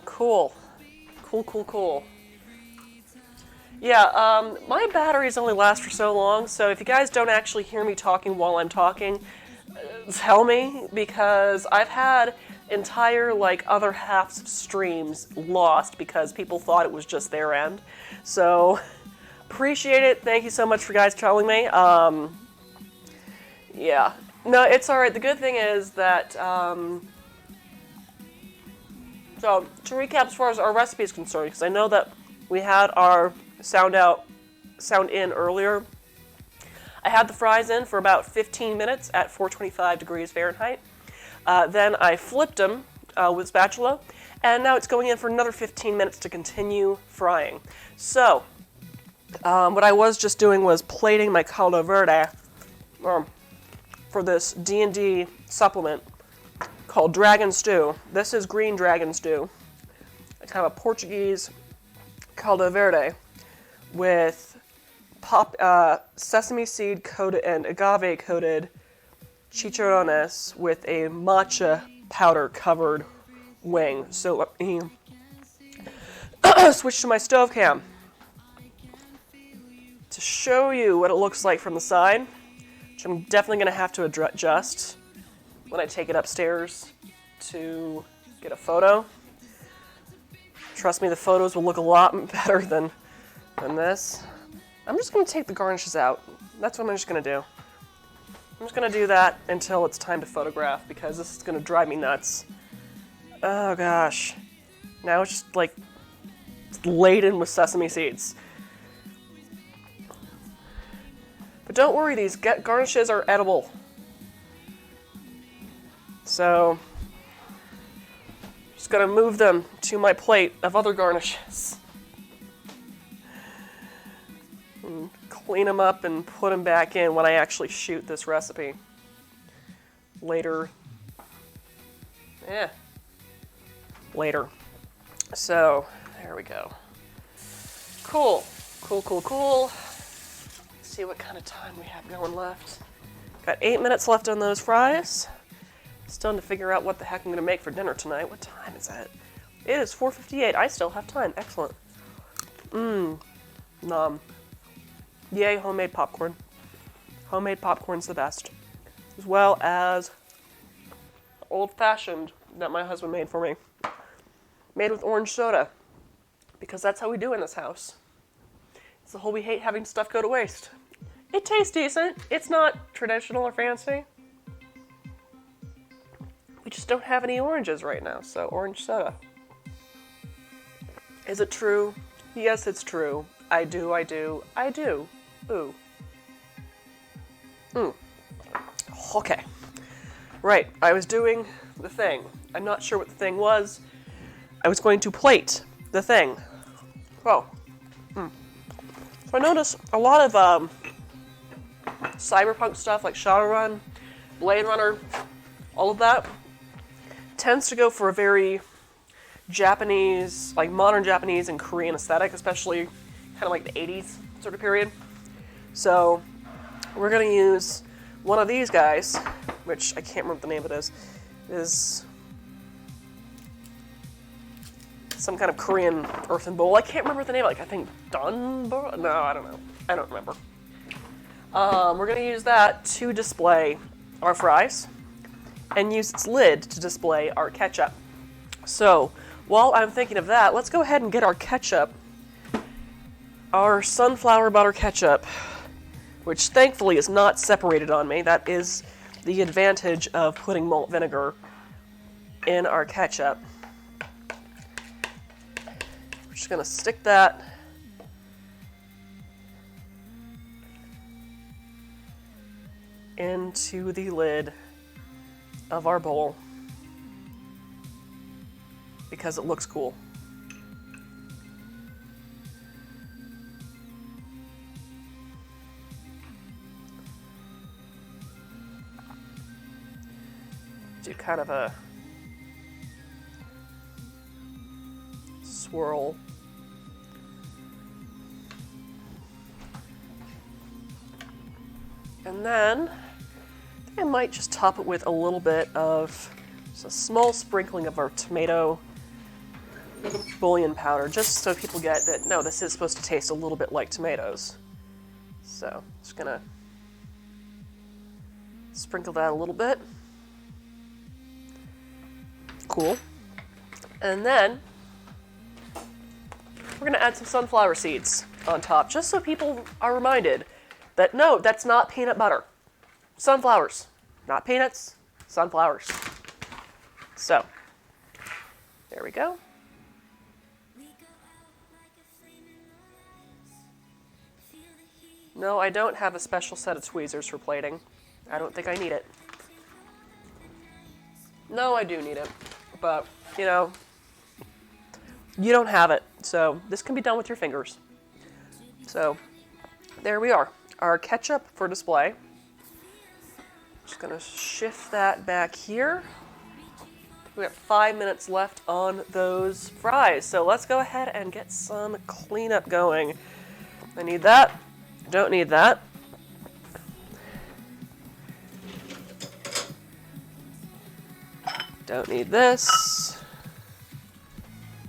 Cool. Cool. Yeah, my batteries only last for so long, so if you guys don't actually hear me talking while I'm talking, tell me, because I've had entire, other halves of streams lost because people thought it was just their end. So, appreciate it. Thank you so much for guys telling me. Yeah. No, it's alright. The good thing is that, so, to recap as far as our recipe is concerned, because I know that we had our sound in earlier. I had the fries in for about 15 minutes at 425 degrees Fahrenheit. Then I flipped them with spatula, and now it's going in for another 15 minutes to continue frying. So, what I was just doing was plating my caldo verde for this D&D supplement called Dragon Stew. This is green dragon stew. It's kind of a Portuguese caldo verde with sesame seed coated and agave coated chicharrones with a matcha powder covered wing. So let me switch to my stove cam to show you what it looks like from the side, which I'm definitely going to have to adjust when I take it upstairs to get a photo. Trust me, the photos will look a lot better than this. I'm just going to take the garnishes out. That's what I'm just going to do. I'm just going to do that until it's time to photograph, because this is going to drive me nuts. Oh gosh. Now it's just laden with sesame seeds. But don't worry, these garnishes are edible. So, just gonna move them to my plate of other garnishes. And clean them up and put them back in when I actually shoot this recipe. Later. Later. So, there we go. Cool. Let's see what kind of time we have going left. Got 8 minutes left on those fries. Still to figure out what the heck I'm gonna make for dinner tonight. What time is it? It is 4:58. I still have time. Excellent. Nom. Yay, homemade popcorn. Homemade popcorn's the best. As well as old-fashioned that my husband made for me. Made with orange soda. Because that's how we do in this house. It's the whole we hate having stuff go to waste. It tastes decent. It's not traditional or fancy. We just don't have any oranges right now, so orange soda. Is it true? Yes, it's true. I do. Ooh. Okay. Right, I was doing the thing. I'm not sure what the thing was. I was going to plate the thing. So I noticed a lot of cyberpunk stuff like Shadowrun, Blade Runner, all of that tends to go for a very Japanese, modern Japanese and Korean aesthetic, especially kind of like the 80s sort of period. So we're going to use one of these guys, which I can't remember what the name of it is some kind of Korean earthen bowl. I can't remember what the name of it. I think Dunbo? No, I don't know. I don't remember. We're going to use that to display our fries and use its lid to display our ketchup. So, while I'm thinking of that, let's go ahead and get our ketchup, our sunflower butter ketchup, which thankfully is not separated on me. That is the advantage of putting malt vinegar in our ketchup. We're just going to stick that into the lid of our bowl. because it looks cool. Do kind of a swirl. And then I might just top it with a little bit of just a small sprinkling of our tomato bouillon powder, just so people get that, no, this is supposed to taste a little bit like tomatoes. So, just gonna sprinkle that a little bit. Cool. And then we're gonna add some sunflower seeds on top, just so people are reminded that no, that's not peanut butter. Sunflowers, not peanuts, sunflowers. So, there we go. No, I don't have a special set of tweezers for plating. I don't think I need it. No, I do need it. But, you know, you don't have it. So, this can be done with your fingers. So, there we are. Our ketchup for display. Just gonna shift that back here. We got 5 minutes left on those fries. So let's go ahead and get some cleanup going. I need that. Don't need that. Don't need this.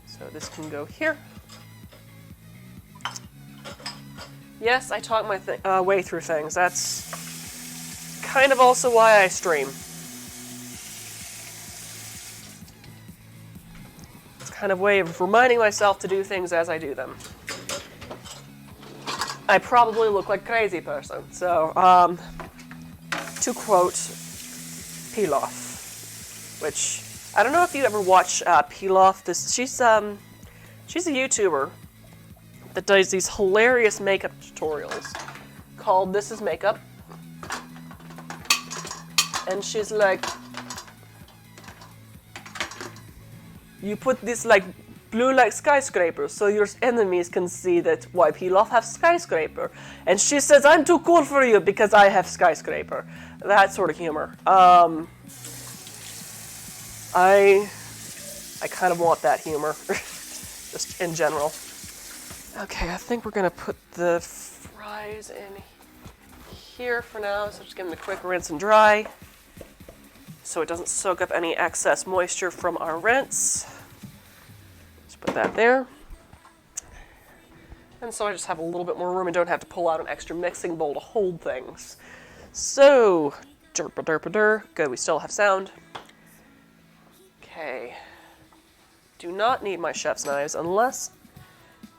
So this can go here. Yes, I talk my way through things. That's kind of also why I stream. It's kind of a way of reminding myself to do things as I do them. I probably look like a crazy person. So, to quote Pilaf, which I don't know if you ever watch Pilaf. She's a YouTuber that does these hilarious makeup tutorials called This Is Makeup. And she's like, you put this like blue like skyscraper so your enemies can see that why Pilaf have skyscraper. And she says, I'm too cool for you because I have skyscraper. That sort of humor. I kind of want that humor, just in general. Okay, I think we're gonna put the fries in here for now, so just give them a quick rinse and dry so it doesn't soak up any excess moisture from our rinse. Just put that there. And so I just have a little bit more room and don't have to pull out an extra mixing bowl to hold things. So, derp-a-derp-a-der. Good, we still have sound. Okay. Do not need my chef's knives unless...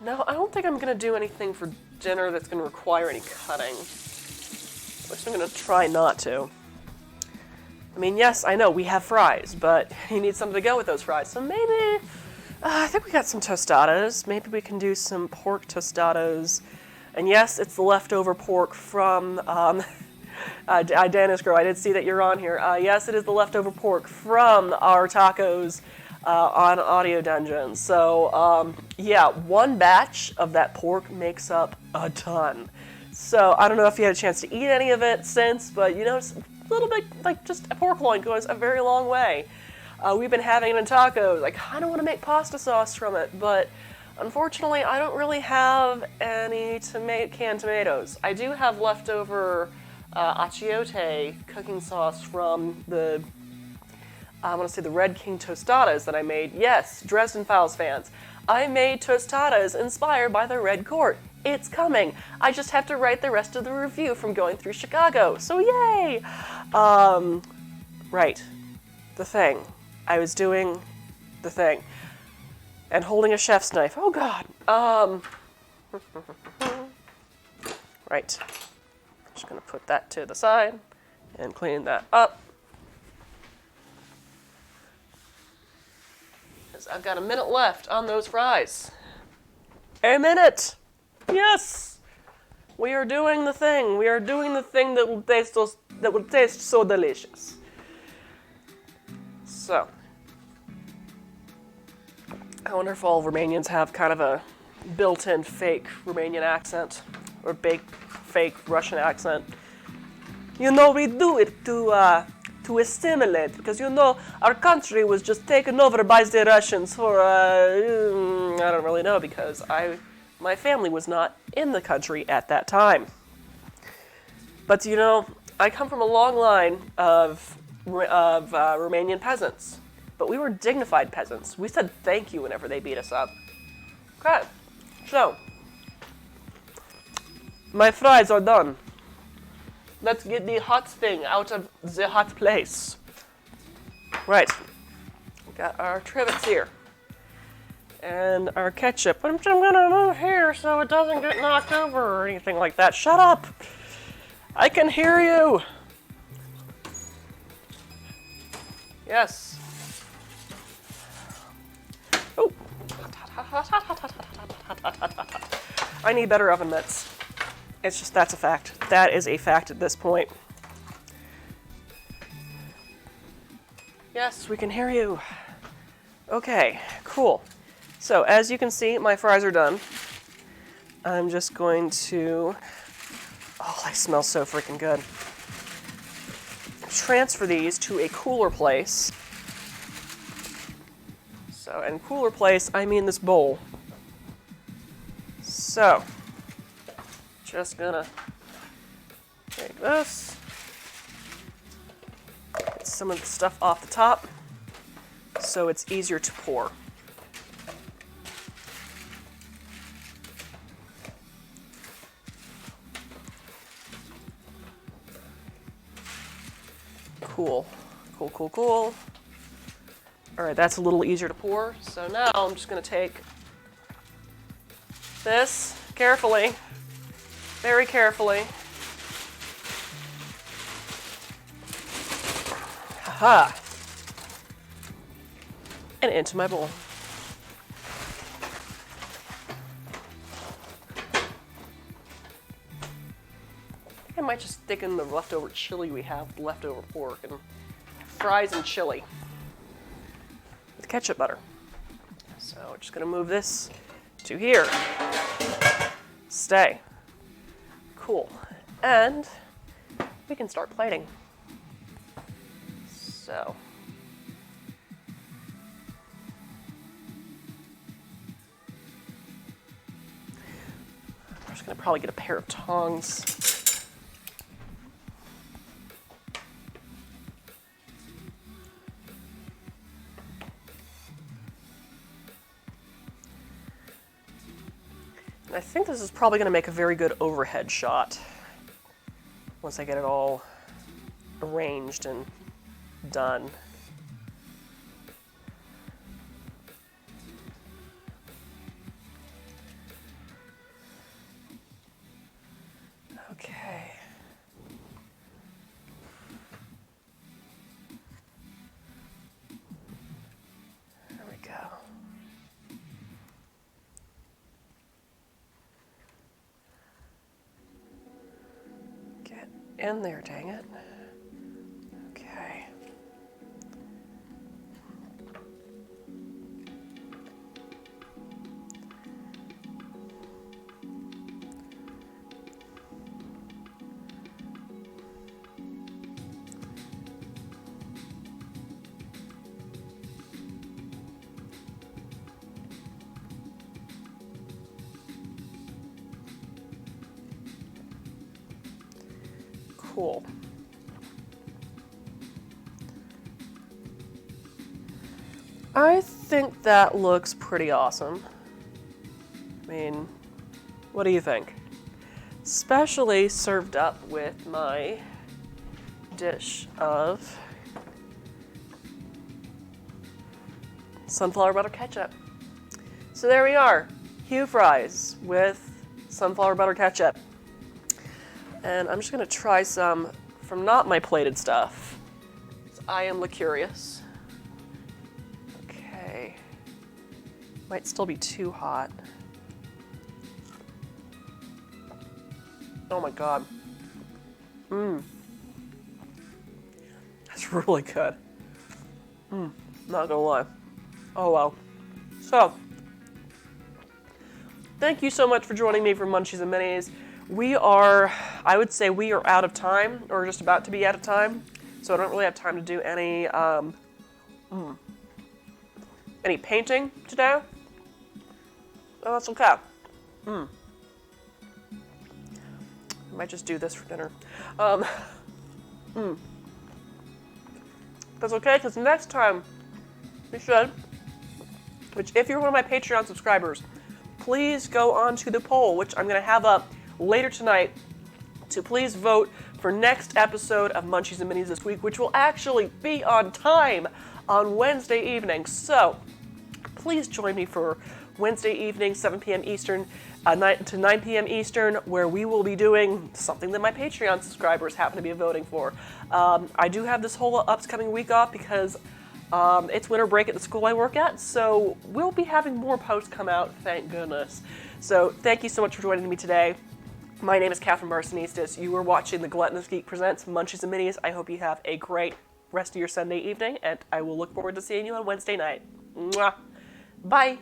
No, I don't think I'm going to do anything for dinner that's going to require any cutting. At least I'm going to try not to. I mean, yes, I know, we have fries, but you need something to go with those fries. So maybe... I think we got some tostadas. Maybe we can do some pork tostadas. And yes, it's the leftover pork from... Dennis Grow, I did see that you're on here. Yes, it is the leftover pork from our tacos on Audio Dungeon. So, yeah, one batch of that pork makes up a ton. So, I don't know if you had a chance to eat any of it since, but, you know, it's a little bit, like, just a pork loin goes a very long way. We've been having it in tacos. I kind of want to make pasta sauce from it, but unfortunately, I don't really have any canned tomatoes. I do have leftover achiote cooking sauce from the, I want to say the Red King tostadas that I made. Yes, Dresden Files fans. I made tostadas inspired by the Red Court. It's coming. I just have to write the rest of the review from going through Chicago. So yay! Right. The thing. I was doing the thing. And holding a chef's knife. Oh god. Right. Just gonna put that to the side and clean that up. Because I've got a minute left on those fries. A minute! Yes! We are doing the thing. We are doing the thing that will taste so delicious. So, I wonder if all Romanians have kind of a built-in fake Romanian accent or fake Russian accent. You know, we do it to assimilate because you know our country was just taken over by the Russians for I don't really know because my family was not in the country at that time. But you know, I come from a long line of Romanian peasants, but we were dignified peasants. We said thank you whenever they beat us up. Okay, so my fries are done. Let's get the hot thing out of the hot place. Right, got our trivets here. And our ketchup, which I'm gonna move here so it doesn't get knocked over or anything like that. Shut up! I can hear you! Yes. Oh. I need better oven mitts. It's just, that's a fact. That is a fact at this point. Yes, we can hear you. Okay, cool. So, as you can see, my fries are done. I'm just going to... Oh, they smell so freaking good. Transfer these to a cooler place. So, and cooler place, I mean this bowl. So, just gonna take this, get some of the stuff off the top so it's easier to pour. Cool. Cool, cool, cool. All right, that's a little easier to pour. So now I'm just gonna take this carefully, very carefully. Haha. And into my bowl. I might just stick in the leftover chili we have, leftover pork, and fries and chili with ketchup butter. So we're just gonna move this to here. Stay. Cool. And we can start plating. So. I'm just gonna probably get a pair of tongs. I think this is probably going to make a very good overhead shot once I get it all arranged and done. Okay. There we go. In there, dang it. Okay. Cool. I think that looks pretty awesome. I mean, what do you think? Especially served up with my dish of sunflower butter ketchup. So there we are, HughFries with sunflower butter ketchup. And I'm just gonna try some from not my plated stuff. I am curious. Okay. Might still be too hot. Oh my god. That's really good. Not gonna lie. Oh wow. So, thank you so much for joining me for Munchies and Minis. I would say we are out of time, or just about to be out of time. So I don't really have time to do any painting today. Oh, that's okay. I might just do this for dinner. That's okay, because next time we should, which if you're one of my Patreon subscribers, please go on to the poll, which I'm going to have up later tonight, to please vote for next episode of Munchies and Minis this week, which will actually be on time on Wednesday evening. So, please join me for Wednesday evening, 7 p.m. Eastern, to 9 p.m. Eastern, where we will be doing something that my Patreon subscribers happen to be voting for. I do have this whole upcoming week off because it's winter break at the school I work at, so we'll be having more posts come out, thank goodness. So thank you so much for joining me today. My name is Catherine Marcinistis. You were watching the Gluttonous Geek Presents Munchies and Minis. I hope you have a great rest of your Sunday evening, and I will look forward to seeing you on Wednesday night. Mwah. Bye.